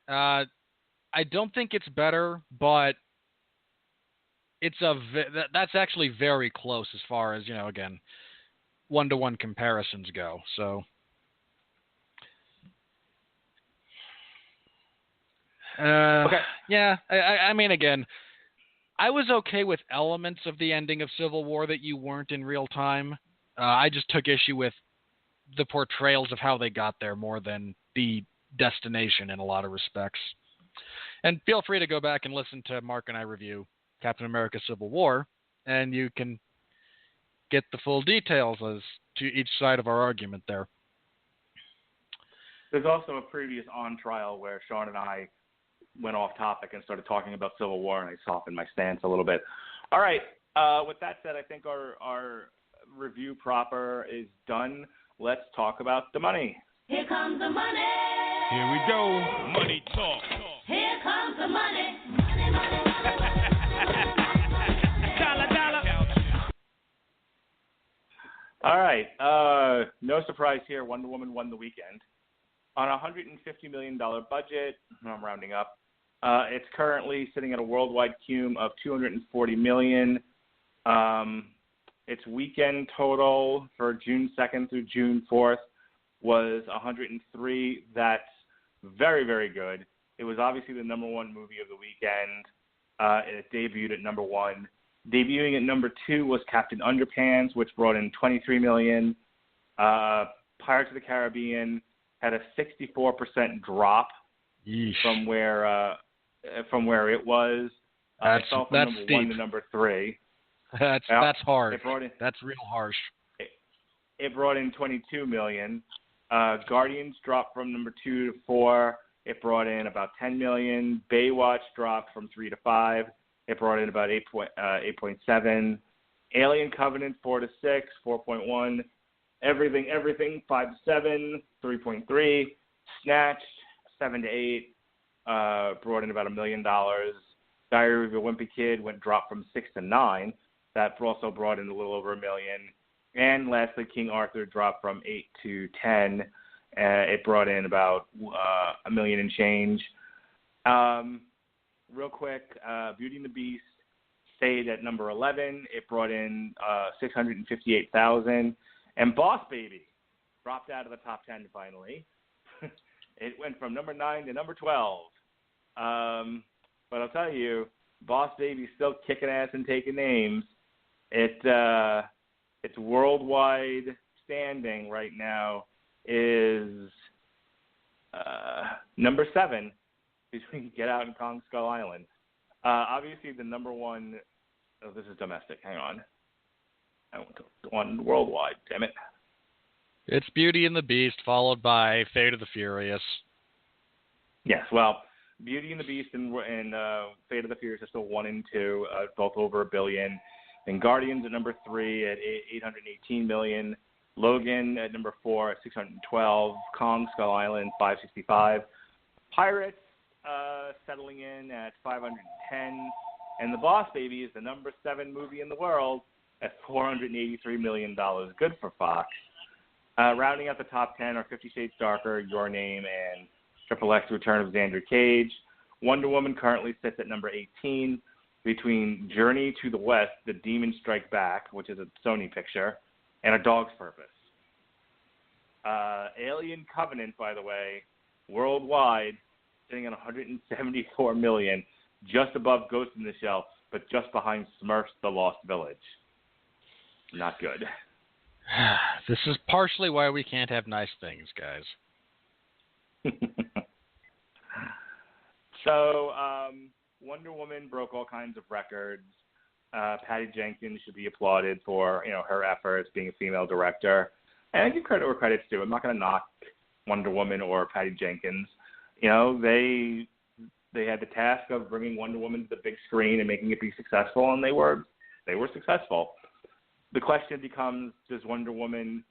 I don't think it's better, but it's that's actually very close as far as, again, one-to-one comparisons go. So, Okay. Yeah, I mean, again, I was okay with elements of the ending of Civil War that you weren't in real time. I just took issue with the portrayals of how they got there more than the destination in a lot of respects. And feel free to go back and listen to Mark and I review Captain America Civil War, and you can get the full details as to each side of our argument there. There's also a previous on trial where Sean and I went off topic and started talking about Civil War, and I softened my stance a little bit. All right. With that said, I think our review proper is done. Let's talk about the money. Here comes the money. Here we go. Money talk. Here comes the money. Money, money, money. Dollar, dollar. All right. No surprise here. Wonder Woman won the weekend. On a $150 million budget, I'm rounding up, it's currently sitting at a worldwide cume of $240 million. Its weekend total for June 2nd through June 4th was 103. That's very, very good. It was obviously the number one movie of the weekend. It debuted at number one. Debuting at number two was Captain Underpants, which brought in $23 million. Pirates of the Caribbean had a 64% drop from where it was. It fell from number steep. 1 to number 3. That's hard. That's real harsh. It brought in $22 million. Guardians dropped from number 2 to 4. It brought in about $10 million. Baywatch dropped from 3 to 5. It brought in about 8.7. Alien Covenant 4 to 6, 4.1. Everything 5 to 7, 3.3. Snatched 7 to 8. Brought in about $1 million. Diary of a Wimpy Kid dropped from 6 to 9. That also brought in a little over $1 million. And lastly, King Arthur dropped from 8 to 10. It brought in about $1 million and change. Real quick, Beauty and the Beast stayed at number 11. It brought in $658,000. And Boss Baby dropped out of the top 10 finally. It went from number 9 to number 12. But I'll tell you, Boss Baby's still kicking ass and taking names. Its worldwide standing right now is number 7 between Get Out and Kong Skull Island. Obviously, the number one. Oh, this is domestic. Hang on. I went to one worldwide. Damn it. It's Beauty and the Beast, followed by Fate of the Furious. Yes, well, Beauty and the Beast and Fate of the Furious are still 1 and 2, both over $1 billion. And Guardians at number 3 at $818 million. Logan at number 4 at $612. Kong Skull Island $565. Pirates settling in at $510. And The Boss Baby is the number 7 movie in the world at $483 million. Good for Fox. Rounding out the top 10 are 50 Shades Darker, Your Name, and Triple X Return of Xander Cage. Wonder Woman currently sits at number 18 between Journey to the West, The Demon Strike Back, which is a Sony picture, and A Dog's Purpose. Alien Covenant, by the way, worldwide, sitting at $174 million, just above Ghost in the Shell, but just behind Smurfs: The Lost Village. Not good. This is partially why we can't have nice things, guys. So, Wonder Woman broke all kinds of records. Patty Jenkins should be applauded for, her efforts being a female director. And I give credit where credit's due. I'm not going to knock Wonder Woman or Patty Jenkins. They had the task of bringing Wonder Woman to the big screen and making it be successful, and they were successful. The question becomes, does Wonder Woman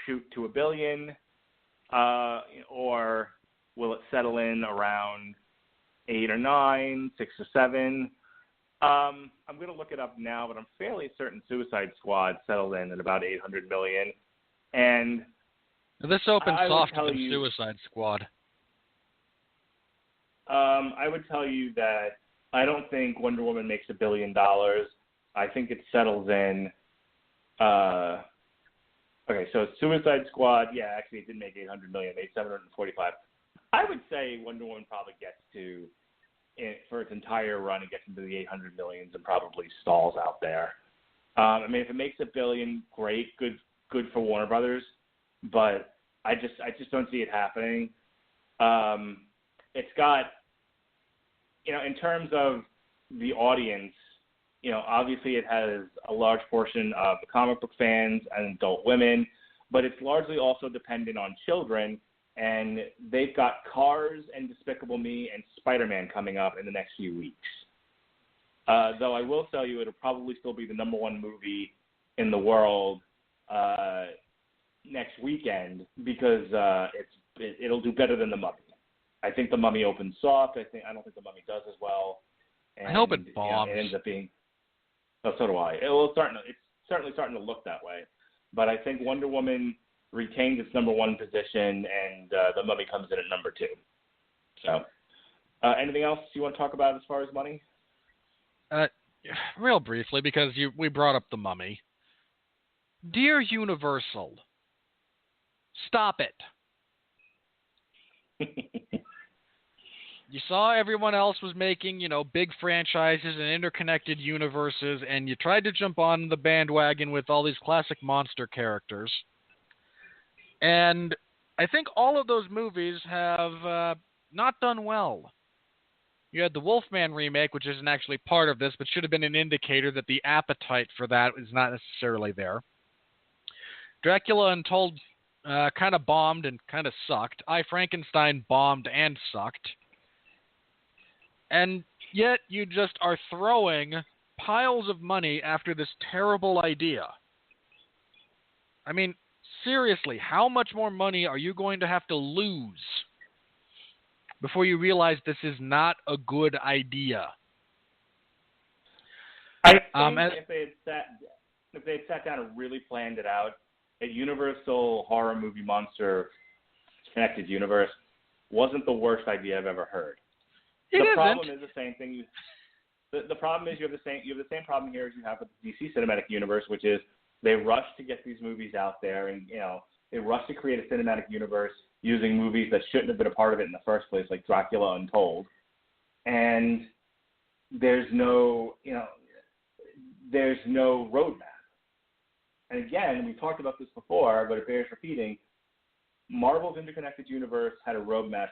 shoot to $1 billion, or will it settle in around 8 or 9, 6 or 7? I'm going to look it up now, but I'm fairly certain Suicide Squad settled in at about $800 million. And this opens softer than Suicide Squad. I would tell you that I don't think Wonder Woman makes $1 billion. I think it settles in. Okay, so Suicide Squad, yeah, actually it did make $800 million, made $745. I would say Wonder Woman probably gets to, for its entire run, it gets into the $800 millions and probably stalls out there. If it makes $1 billion, great, good for Warner Brothers, but I just don't see it happening. It's got, in terms of the audience, obviously it has a large portion of the comic book fans and adult women, but it's largely also dependent on children, and they've got Cars and Despicable Me and Spider-Man coming up in the next few weeks. Though I will tell you it'll probably still be the number 1 movie in the world next weekend because it'll do better than The Mummy. I think The Mummy opens soft. I don't think The Mummy does as well. And, I hope it bombs. It ends up being. Oh, so do I. It's certainly starting to look that way. But I think Wonder Woman retains its number 1 position, and The Mummy comes in at number 2. So, anything else you want to talk about as far as money? Real briefly, because we brought up The Mummy. Dear Universal, stop it. You saw everyone else was making, big franchises and interconnected universes, and you tried to jump on the bandwagon with all these classic monster characters. And I think all of those movies have not done well. You had the Wolfman remake, which isn't actually part of this, but should have been an indicator that the appetite for that is not necessarily there. Dracula Untold kind of bombed and kind of sucked. I, Frankenstein bombed and sucked. And yet you just are throwing piles of money after this terrible idea. I mean, seriously, how much more money are you going to have to lose before you realize this is not a good idea? I think if they had sat down and really planned it out, a Universal horror movie monster connected universe wasn't the worst idea I've ever heard. The problem is the same thing. The problem is you have the same problem here as you have with the DC Cinematic Universe, which is they rush to get these movies out there, and they rush to create a cinematic universe using movies that shouldn't have been a part of it in the first place, like Dracula Untold. And there's no roadmap. And again, we talked about this before, but it bears repeating. Marvel's interconnected universe had a roadmap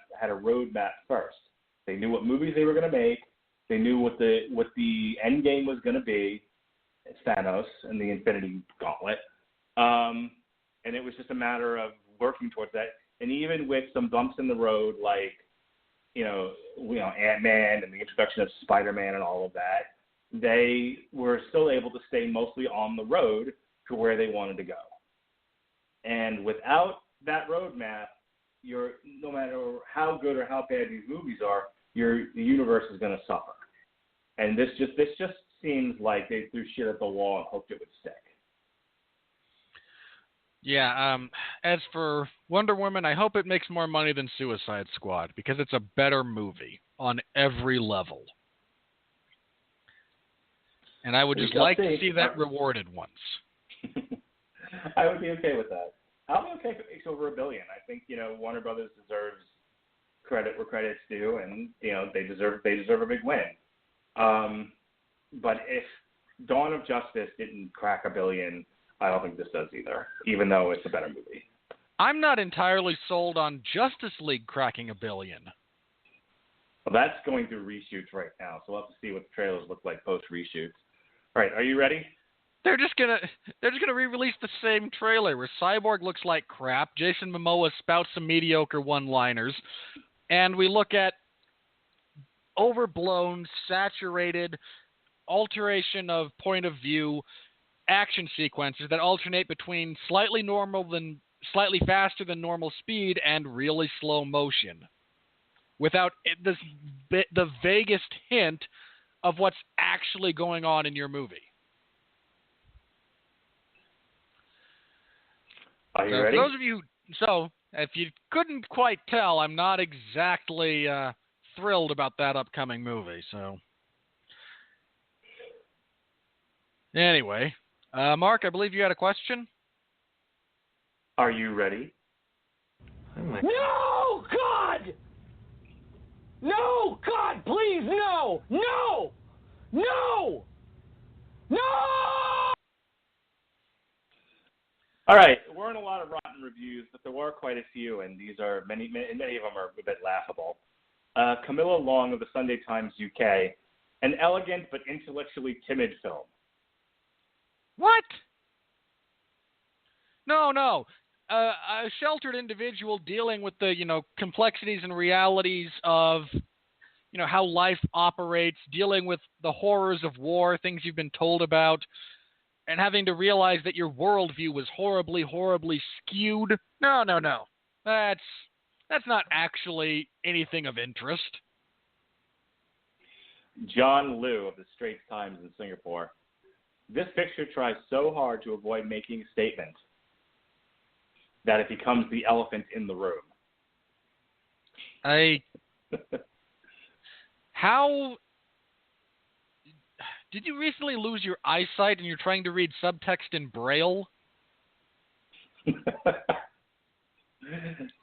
first. They knew what movies they were going to make. They knew what the end game was going to be. It's Thanos and the Infinity Gauntlet. And it was just a matter of working towards that. And even with some bumps in the road, like, Ant-Man and the introduction of Spider-Man and all of that, they were still able to stay mostly on the road to where they wanted to go. And without that roadmap, no matter how good or how bad these movies are, the universe is going to suffer. And this just seems like they threw shit at the wall and hoped it would stick. Yeah, as for Wonder Woman, I hope it makes more money than Suicide Squad, because it's a better movie on every level. And I would just like to see that rewarded once. I would be okay with that. I'll be okay if it makes over $1 billion. I think, Warner Brothers deserves credit where credit's due, and, they deserve a big win. But if Dawn of Justice didn't crack $1 billion, I don't think this does either, even though it's a better movie. I'm not entirely sold on Justice League cracking $1 billion. Well, that's going through reshoots right now, so we'll have to see what the trailers look like post reshoots. All right, are you ready? They're just gonna re-release the same trailer where Cyborg looks like crap, Jason Momoa spouts some mediocre one-liners, and we look at overblown, saturated, alteration of point of view action sequences that alternate between slightly faster than normal speed and really slow motion, without the vaguest hint of what's actually going on in your movie. Are you ready? For those of you, if you couldn't quite tell, I'm not exactly thrilled about that upcoming movie. So, anyway, Mark, I believe you had a question. Are you ready? No, God! No, God, please, no! No! No! No! All right, we're in a lot of rotten reviews, but there were quite a few, and these are many of them are a bit laughable. Camilla Long of the Sunday Times UK, an elegant but intellectually timid film. What? No. A sheltered individual dealing with the, complexities and realities of, how life operates, dealing with the horrors of war, things you've been told about, and having to realize that your worldview was horribly, horribly skewed. No. That's not actually anything of interest. John Liu of the Straits Times in Singapore. This picture tries so hard to avoid making a statement that it becomes the elephant in the room. How did you recently lose your eyesight and you're trying to read subtext in Braille?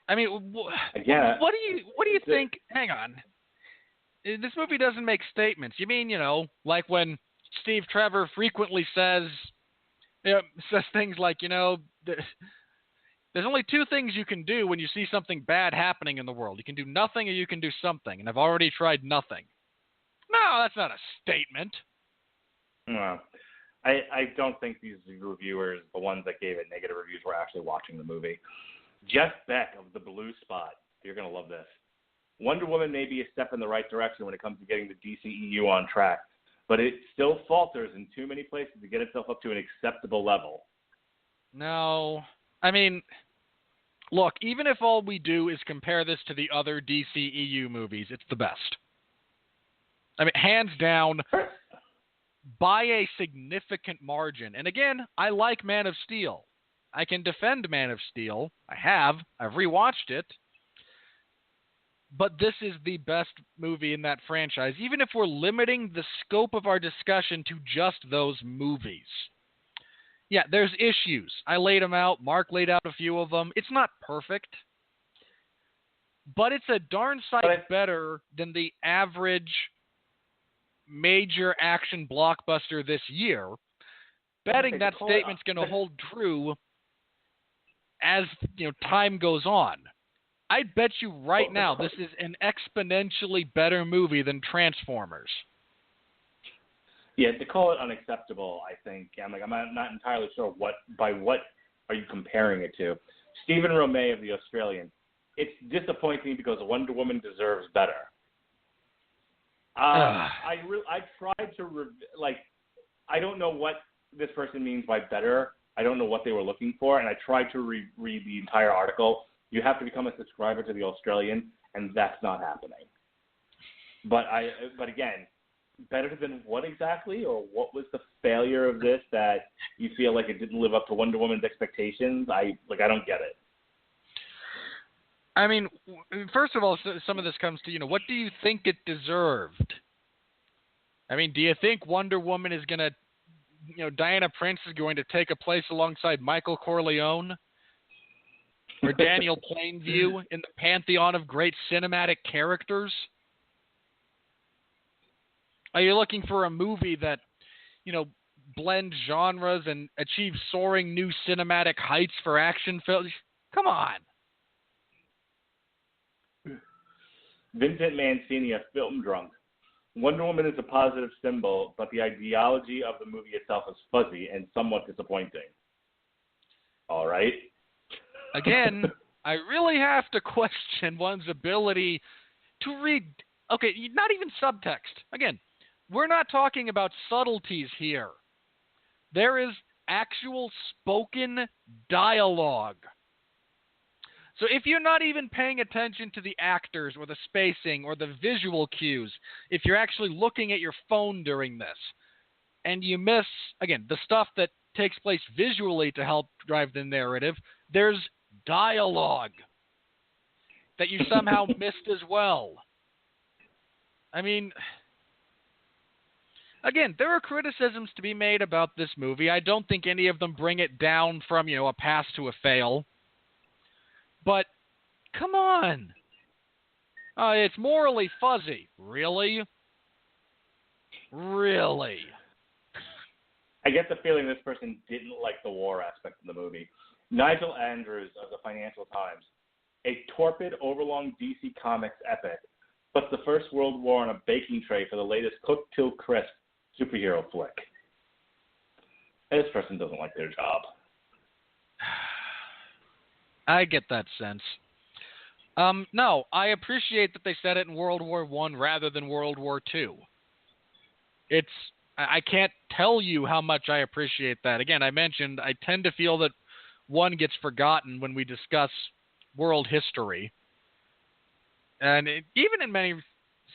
I mean, what do you think? Hang on. This movie doesn't make statements. You mean, like when Steve Trevor frequently says things like, there's only two things you can do when you see something bad happening in the world. You can do nothing or you can do something, and I've already tried nothing. No, that's not a statement. No. I don't think these reviewers, the ones that gave it negative reviews, were actually watching the movie. Jeff Beck of The Blue Spot. You're going to love this. Wonder Woman may be a step in the right direction when it comes to getting the DCEU on track, but it still falters in too many places to get itself up to an acceptable level. No. I mean, look, even if all we do is compare this to the other DCEU movies, it's the best. I mean, hands down, by a significant margin. And again, I like Man of Steel. I can defend Man of Steel. I've rewatched it. But this is the best movie in that franchise, even if we're limiting the scope of our discussion to just those movies. Yeah, there's issues. I laid them out. Mark laid out a few of them. It's not perfect. But it's a darn sight better than the average major action blockbuster this year. betting that statement's going to hold true as time goes on. I'd bet you right now this is an exponentially better movie than Transformers. Yeah, to call it unacceptable, I think I'm not entirely sure what are you comparing it to. Stephen Romay of The Australian. It's disappointing because Wonder Woman deserves better. I tried to I don't know what this person means by better. I don't know what they were looking for, and I tried to read the entire article. You have to become a subscriber to The Australian, and that's not happening. But again, better than what exactly, or what was the failure of this that you feel like it didn't live up to Wonder Woman's expectations? I don't get it. I mean, first of all, some of this comes to, what do you think it deserved? I mean, do you think Wonder Woman is going to, Diana Prince is going to take a place alongside Michael Corleone or Daniel Plainview in the pantheon of great cinematic characters? Are you looking for a movie that, blends genres and achieves soaring new cinematic heights for action films? Come on. Vincent Mancini, a film drunk. Wonder Woman is a positive symbol, but the ideology of the movie itself is fuzzy and somewhat disappointing. All right. Again, I really have to question one's ability to read. Okay, not even subtext. Again, we're not talking about subtleties here. There is actual spoken dialogue. So if you're not even paying attention to the actors or the spacing or the visual cues, if you're actually looking at your phone during this, and you miss, again, the stuff that takes place visually to help drive the narrative, there's dialogue that you somehow missed as well. I mean, again, there are criticisms to be made about this movie. I don't think any of them bring it down from, a pass to a fail. But, come on. It's morally fuzzy. Really? Really? I get the feeling this person didn't like the war aspect of the movie. Nigel Andrews of the Financial Times. A torpid, overlong DC Comics epic puts the First World War on a baking tray for the latest cooked till crisp superhero flick. This person doesn't like their job. I get that sense. No, I appreciate that they said it in World War I rather than World War II. I can't tell you how much I appreciate that. Again, I mentioned I tend to feel that one gets forgotten when we discuss world history. And even in many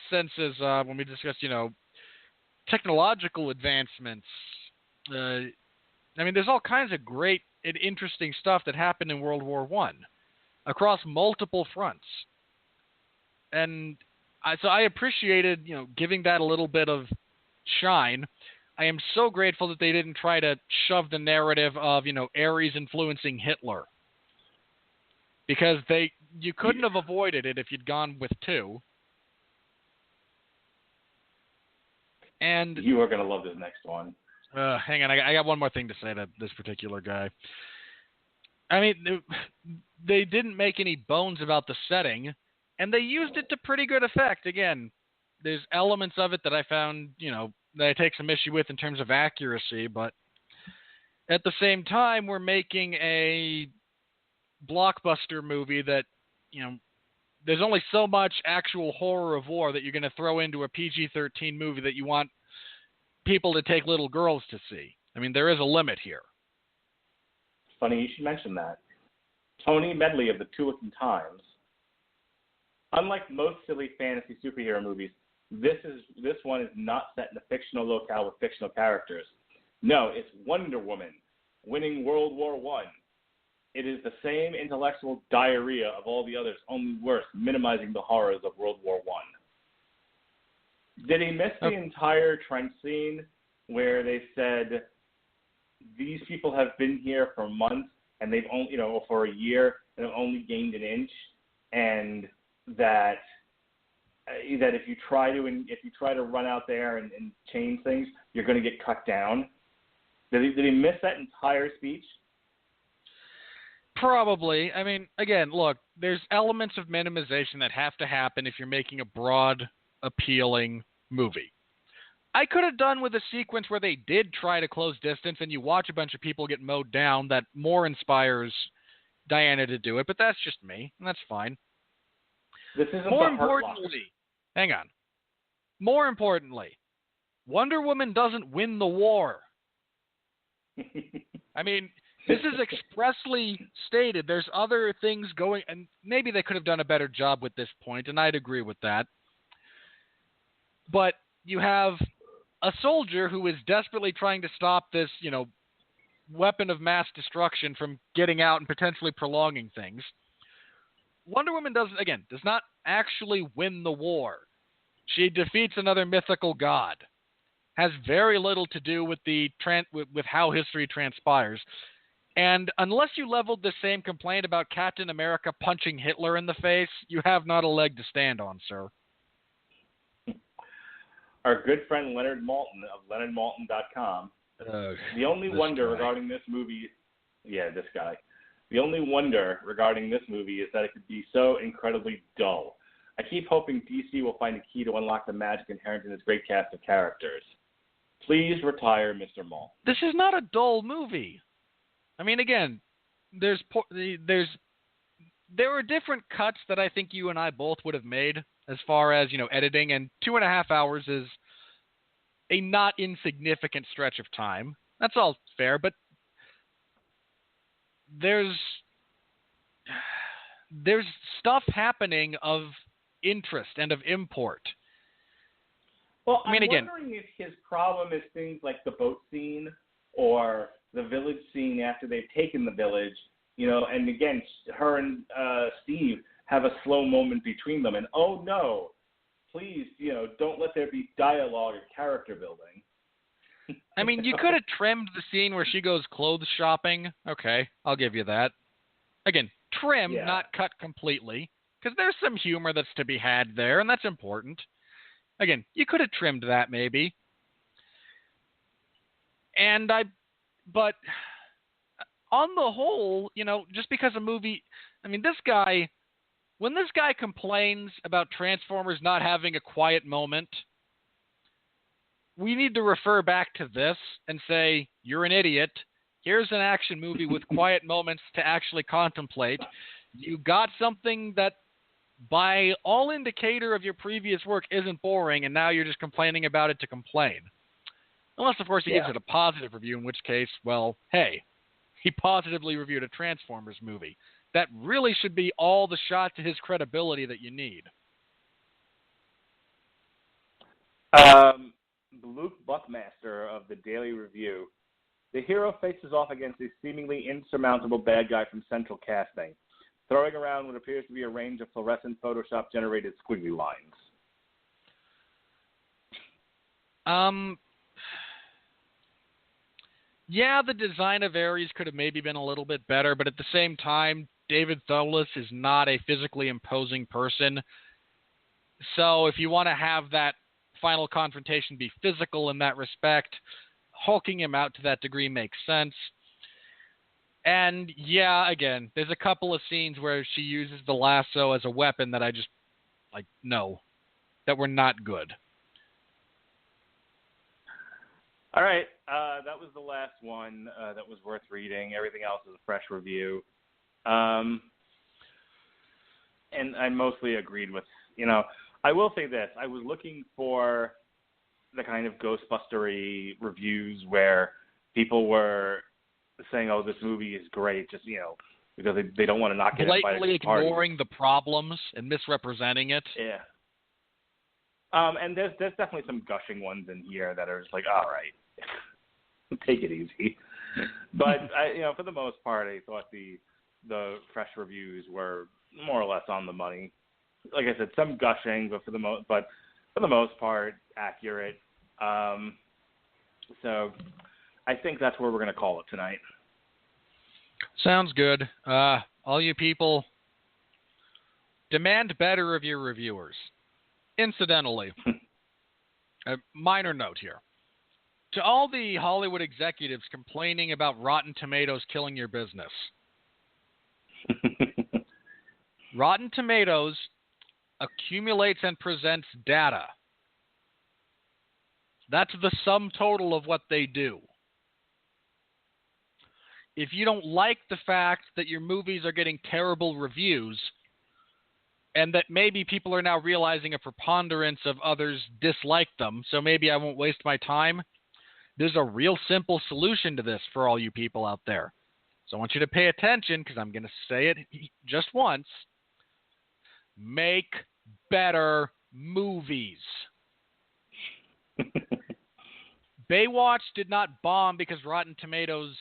senses, when we discuss, technological advancements, there's all kinds of great and interesting stuff that happened in World War I across multiple fronts. And so I appreciated, giving that a little bit of shine. I am so grateful that they didn't try to shove the narrative of, Ares influencing Hitler. Because you couldn't have avoided it if you'd gone with two. And you are going to love this next one. Hang on, I got one more thing to say to this particular guy. I mean, they didn't make any bones about the setting, and they used it to pretty good effect. Again, there's elements of it that I found, that I take some issue with in terms of accuracy, but at the same time, we're making a blockbuster movie that, there's only so much actual horror of war that you're going to throw into a PG-13 movie that you want people to take little girls to see. I mean, there is a limit here. Funny you should mention that. Tony Medley of the Tulip Times. Unlike most silly fantasy superhero movies, this one is not set in a fictional locale with fictional characters. No, it's Wonder Woman winning World War I. It is the same intellectual diarrhea of all the others, only worse, minimizing the horrors of World War I. Did he miss the entire trench scene where they said these people have been here for months and they've only, for a year and have only gained an inch, and that if you try to run out there and change things, you're going to get cut down? Did he miss that entire speech? Probably. I mean, again, look, there's elements of minimization that have to happen if you're making a broad, appealing movie. I could have done with a sequence where they did try to close distance and you watch a bunch of people get mowed down that more inspires Diana to do it, but that's just me, and that's fine. This isn't More the Hurt Locker. importantly, hang on. More importantly, Wonder Woman doesn't win the war. I mean, this is expressly stated. There's other things going, and maybe they could have done a better job with this point, and I'd agree with that. But you have a soldier who is desperately trying to stop this, weapon of mass destruction from getting out and potentially prolonging things. Wonder Woman does not actually win the war. She defeats another mythical god. Has very little to do with with how history transpires. And unless you leveled the same complaint about Captain America punching Hitler in the face, you have not a leg to stand on, sir. Our good friend Leonard Maltin of LeonardMaltin.com. The only wonder regarding this movie, this guy. The only wonder regarding this movie is that it could be so incredibly dull. I keep hoping DC will find a key to unlock the magic inherent in this great cast of characters. Please retire, Mr. Maltin. This is not a dull movie. I mean, again, there are different cuts that I think you and I both would have made as far as, editing, and 2.5 hours is a not insignificant stretch of time. That's all fair, but there's stuff happening of interest and of import. Well, I'm wondering if his problem is things like the boat scene or the village scene after they've taken the village, and again, her and Steve have a slow moment between them, and oh no, please, don't let there be dialogue or character building. I mean, you could have trimmed the scene where she goes clothes shopping. Okay, I'll give you that. Again, trim, not cut completely, because there's some humor that's to be had there, and that's important. Again, you could have trimmed that maybe. But on the whole, just because a movie, when this guy complains about Transformers not having a quiet moment, we need to refer back to this and say, you're an idiot. Here's an action movie with quiet moments to actually contemplate. You got something that, by all indicator of your previous work, isn't boring, and now you're just complaining about it to complain. Unless, of course, he gives it a positive review, in which case, well, hey, he positively reviewed a Transformers movie. That really should be all the shot to his credibility that you need. Luke Buckmaster of the Daily Review. The hero faces off against a seemingly insurmountable bad guy from Central Casting, throwing around what appears to be a range of fluorescent Photoshop-generated squiggly lines. Yeah, the design of Ares could have maybe been a little bit better, but at the same time, David Thewlis is not a physically imposing person. So if you want to have that final confrontation be physical in that respect, hulking him out to that degree makes sense. And yeah, again, there's a couple of scenes where she uses the lasso as a weapon that I just, no, that were not good. All right, that was the last one that was worth reading. Everything else is a fresh review. And I mostly agreed with, I will say this. I was looking for the kind of Ghostbuster-y reviews where people were saying, oh, this movie is great, just, because they don't want to knock it in. Blatantly ignoring the problems and misrepresenting it. Yeah. And there's definitely some gushing ones in here that are just like, all right, take it easy. But for the most part, I thought the fresh reviews were more or less on the money. Like I said, some gushing, but for the most part, accurate. So I think that's where we're going to call it tonight. Sounds good. All you people, demand better of your reviewers. Incidentally, a minor note here. To all the Hollywood executives complaining about Rotten Tomatoes killing your business. Rotten Tomatoes accumulates and presents data. That's the sum total of what they do. If you don't like the fact that your movies are getting terrible reviews, and that maybe people are now realizing a preponderance of others dislike them, so maybe I won't waste my time, there's a real simple solution to this for all you people out there. So I want you to pay attention, because I'm going to say it just once. Make better movies. Baywatch did not bomb because Rotten Tomatoes,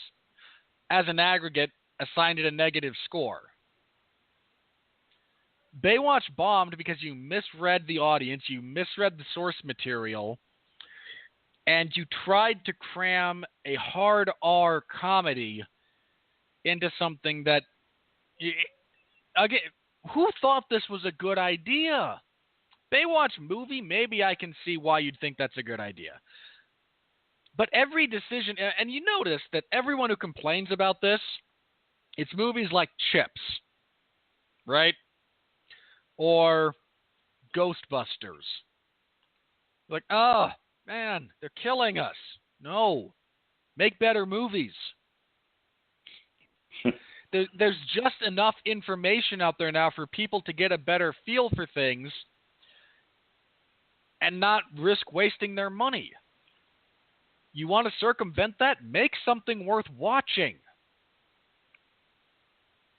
as an aggregate, assigned it a negative score. Baywatch bombed because you misread the audience, you misread the source material, and you tried to cram a hard R comedy into something that, again, who thought this was a good idea? Baywatch movie, maybe I can see why you'd think that's a good idea. But every decision, and you notice that everyone who complains about this, it's movies like Chips, right? Or Ghostbusters. Like, oh, man, they're killing us. No, make better movies. There's just enough information out there now for people to get a better feel for things and not risk wasting their money. You want to circumvent that? Make something worth watching.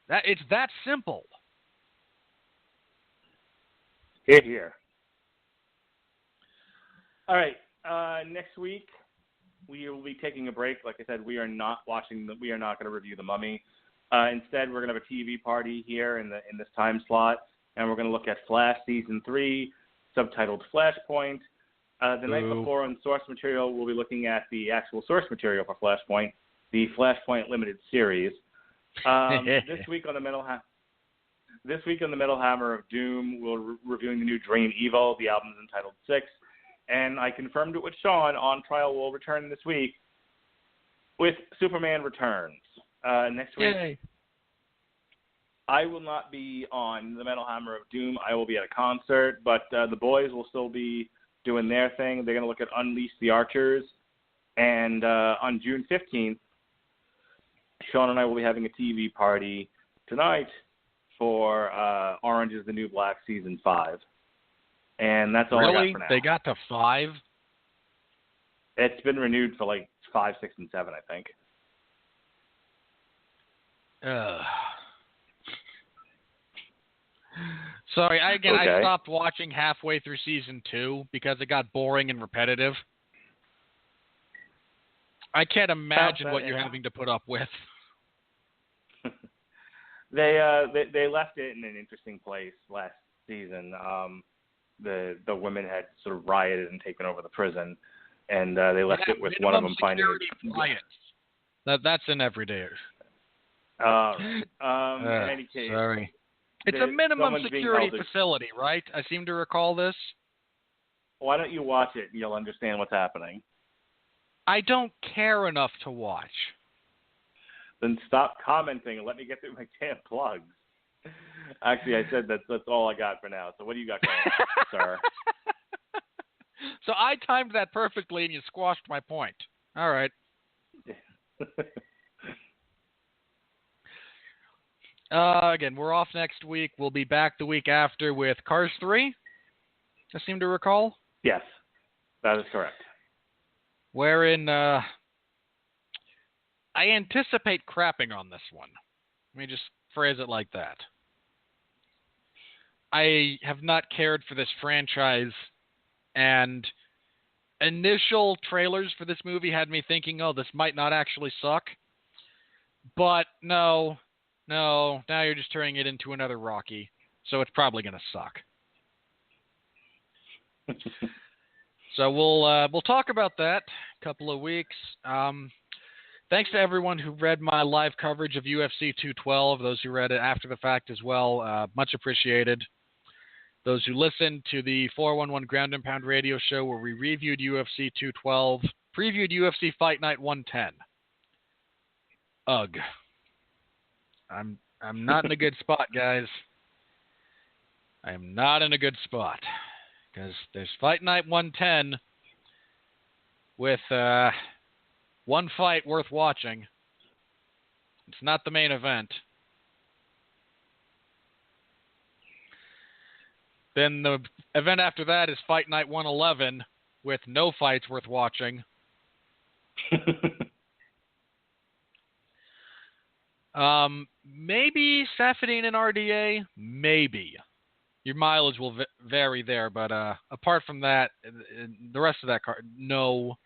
It's that simple. Here, here. All right. Next week, we will be taking a break. Like I said, we are not going to review The Mummy. Instead, we're going to have a TV party here in this time slot, and we're going to look at Flash Season 3, subtitled Flashpoint. The night before on source material, we'll be looking at the actual source material for Flashpoint, the Flashpoint Limited Series. This week on the Metal Hammer of Doom, we're reviewing the new Dream Evil. The album's entitled 6. And I confirmed it with Sean. On Trial will return this week with Superman Returns. Next week, Yay. I will not be on the Metal Hammer of Doom. I will be at a concert, but the boys will still be doing their thing. They're going to look at Unleash the Archers. And on June 15th, Sean and I will be having a TV party tonight for Orange is the New Black Season 5. And that's all I got for now. They got to 5? It's been renewed for like 5, 6, and 7, I think. Sorry, I Okay. stopped watching halfway through Season 2 because it got boring and repetitive. I can't imagine what you're having to put up with. They left it in an interesting place last season. The women had sort of rioted and taken over the prison, and they left it with one of them finding riots. That's an everyday. in any case, sorry. It's a minimum security facility, right? I seem to recall this. Why don't you watch it and you'll understand what's happening? I don't care enough to watch. Then stop commenting and let me get through my damn plugs. Actually, I said that's all I got for now. So what do you got going on, sir? So I timed that perfectly and you squashed my point. All right. Again, we're off next week. We'll be back the week after with Cars 3, I seem to recall. Yes, that is correct. Wherein I anticipate crapping on this one. Let me just phrase it like that. I have not cared for this franchise, and initial trailers for this movie had me thinking, oh, this might not actually suck. But no, now you're just turning it into another Rocky, so it's probably going to suck. So we'll talk about that a couple of weeks. Thanks to everyone who read my live coverage of UFC 212, those who read it after the fact as well, much appreciated. Those who listened to the 411 Ground and Pound radio show where we reviewed UFC 212, previewed UFC Fight Night 110. Ugh. I'm not in a good spot, guys. I am not in a good spot. Because there's Fight Night 110 with one fight worth watching. It's not the main event. Then the event after that is Fight Night 111 with no fights worth watching. Maybe Saffiedine and RDA? Maybe. Your mileage will vary there, but apart from that, the rest of that card, no.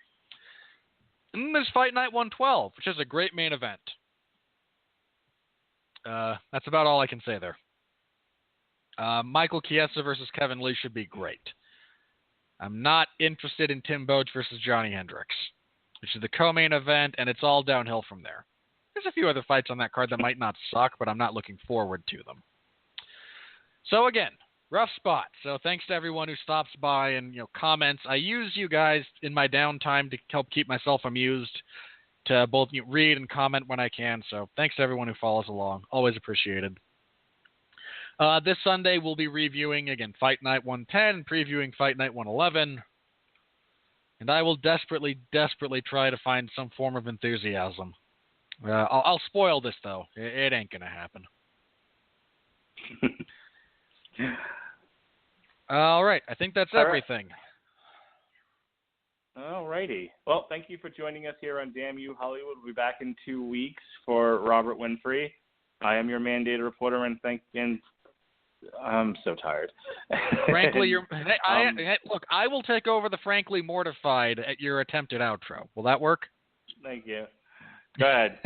And then there's Fight Night 112, which is a great main event. That's about all I can say there. Michael Chiesa versus Kevin Lee should be great. I'm not interested in Tim Boetsch versus Johnny Hendricks, which is the co-main event, and it's all downhill from there. There's a few other fights on that card that might not suck, but I'm not looking forward to them. So again, rough spot. So thanks to everyone who stops by and comments. I use you guys in my downtime to help keep myself amused, to both read and comment when I can. So thanks to everyone who follows along. Always appreciated. This Sunday we'll be reviewing again Fight Night 110, previewing Fight Night 111, and I will desperately try to find some form of enthusiasm. I'll spoil this though. It ain't gonna happen. All right, I think that's everything. All righty. Well, thank you for joining us here on Damn You Hollywood. We'll be back in 2 weeks for Robert Winfree. I am your mandated reporter, and I'm so tired. Frankly, look, I will take over the Frankly Mortified at your attempted outro. Will that work? Thank you. Go ahead.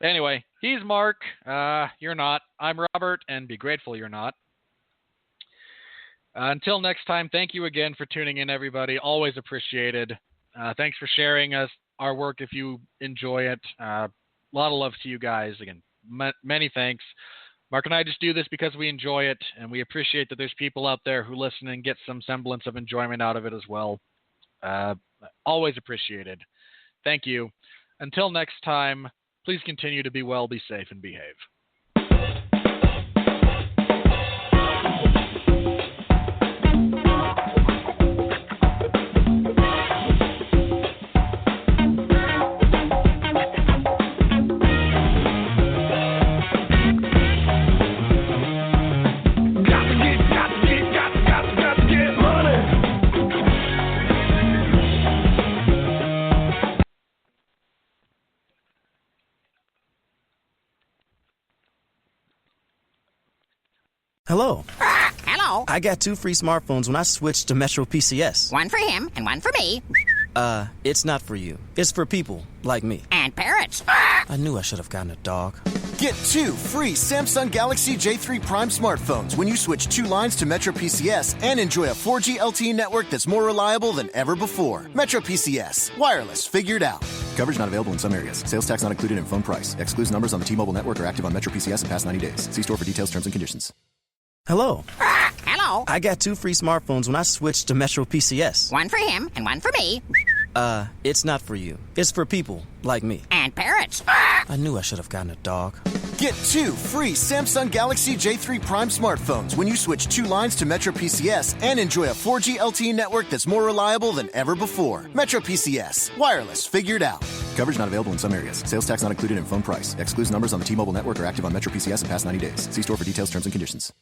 Anyway, he's Mark. You're not. I'm Robert, and be grateful you're not. Until next time, thank you again for tuning in, everybody. Always appreciated. Thanks for sharing our work if you enjoy it. A lot of love to you guys. Again, many thanks. Mark and I just do this because we enjoy it, and we appreciate that there's people out there who listen and get some semblance of enjoyment out of it as well. Always appreciated. Thank you. Until next time, please continue to be well, be safe, and behave. Hello. Hello. I got 2 free smartphones when I switched to Metro PCS. One for him and one for me. It's not for you. It's for people like me. And parrots. I knew I should have gotten a dog. Get 2 free Samsung Galaxy J3 Prime smartphones when you switch 2 lines to Metro PCS and enjoy a 4G LTE network that's more reliable than ever before. Metro PCS. Wireless figured out. Coverage not available in some areas. Sales tax not included in phone price. Excludes numbers on the T-Mobile network are active on Metro PCS in past 90 days. See store for details, terms, and conditions. Hello. Hello. I got 2 free smartphones when I switched to Metro PCS. One for him and one for me. It's not for you. It's for people like me. And parrots. I knew I should have gotten a dog. Get 2 free Samsung Galaxy J3 Prime smartphones when you switch 2 lines to Metro PCS and enjoy a 4G LTE network that's more reliable than ever before. Metro PCS. Wireless figured out. Coverage not available in some areas. Sales tax not included in phone price. Excludes numbers on the T-Mobile network are active on Metro PCS in past 90 days. See store for details, terms, and conditions.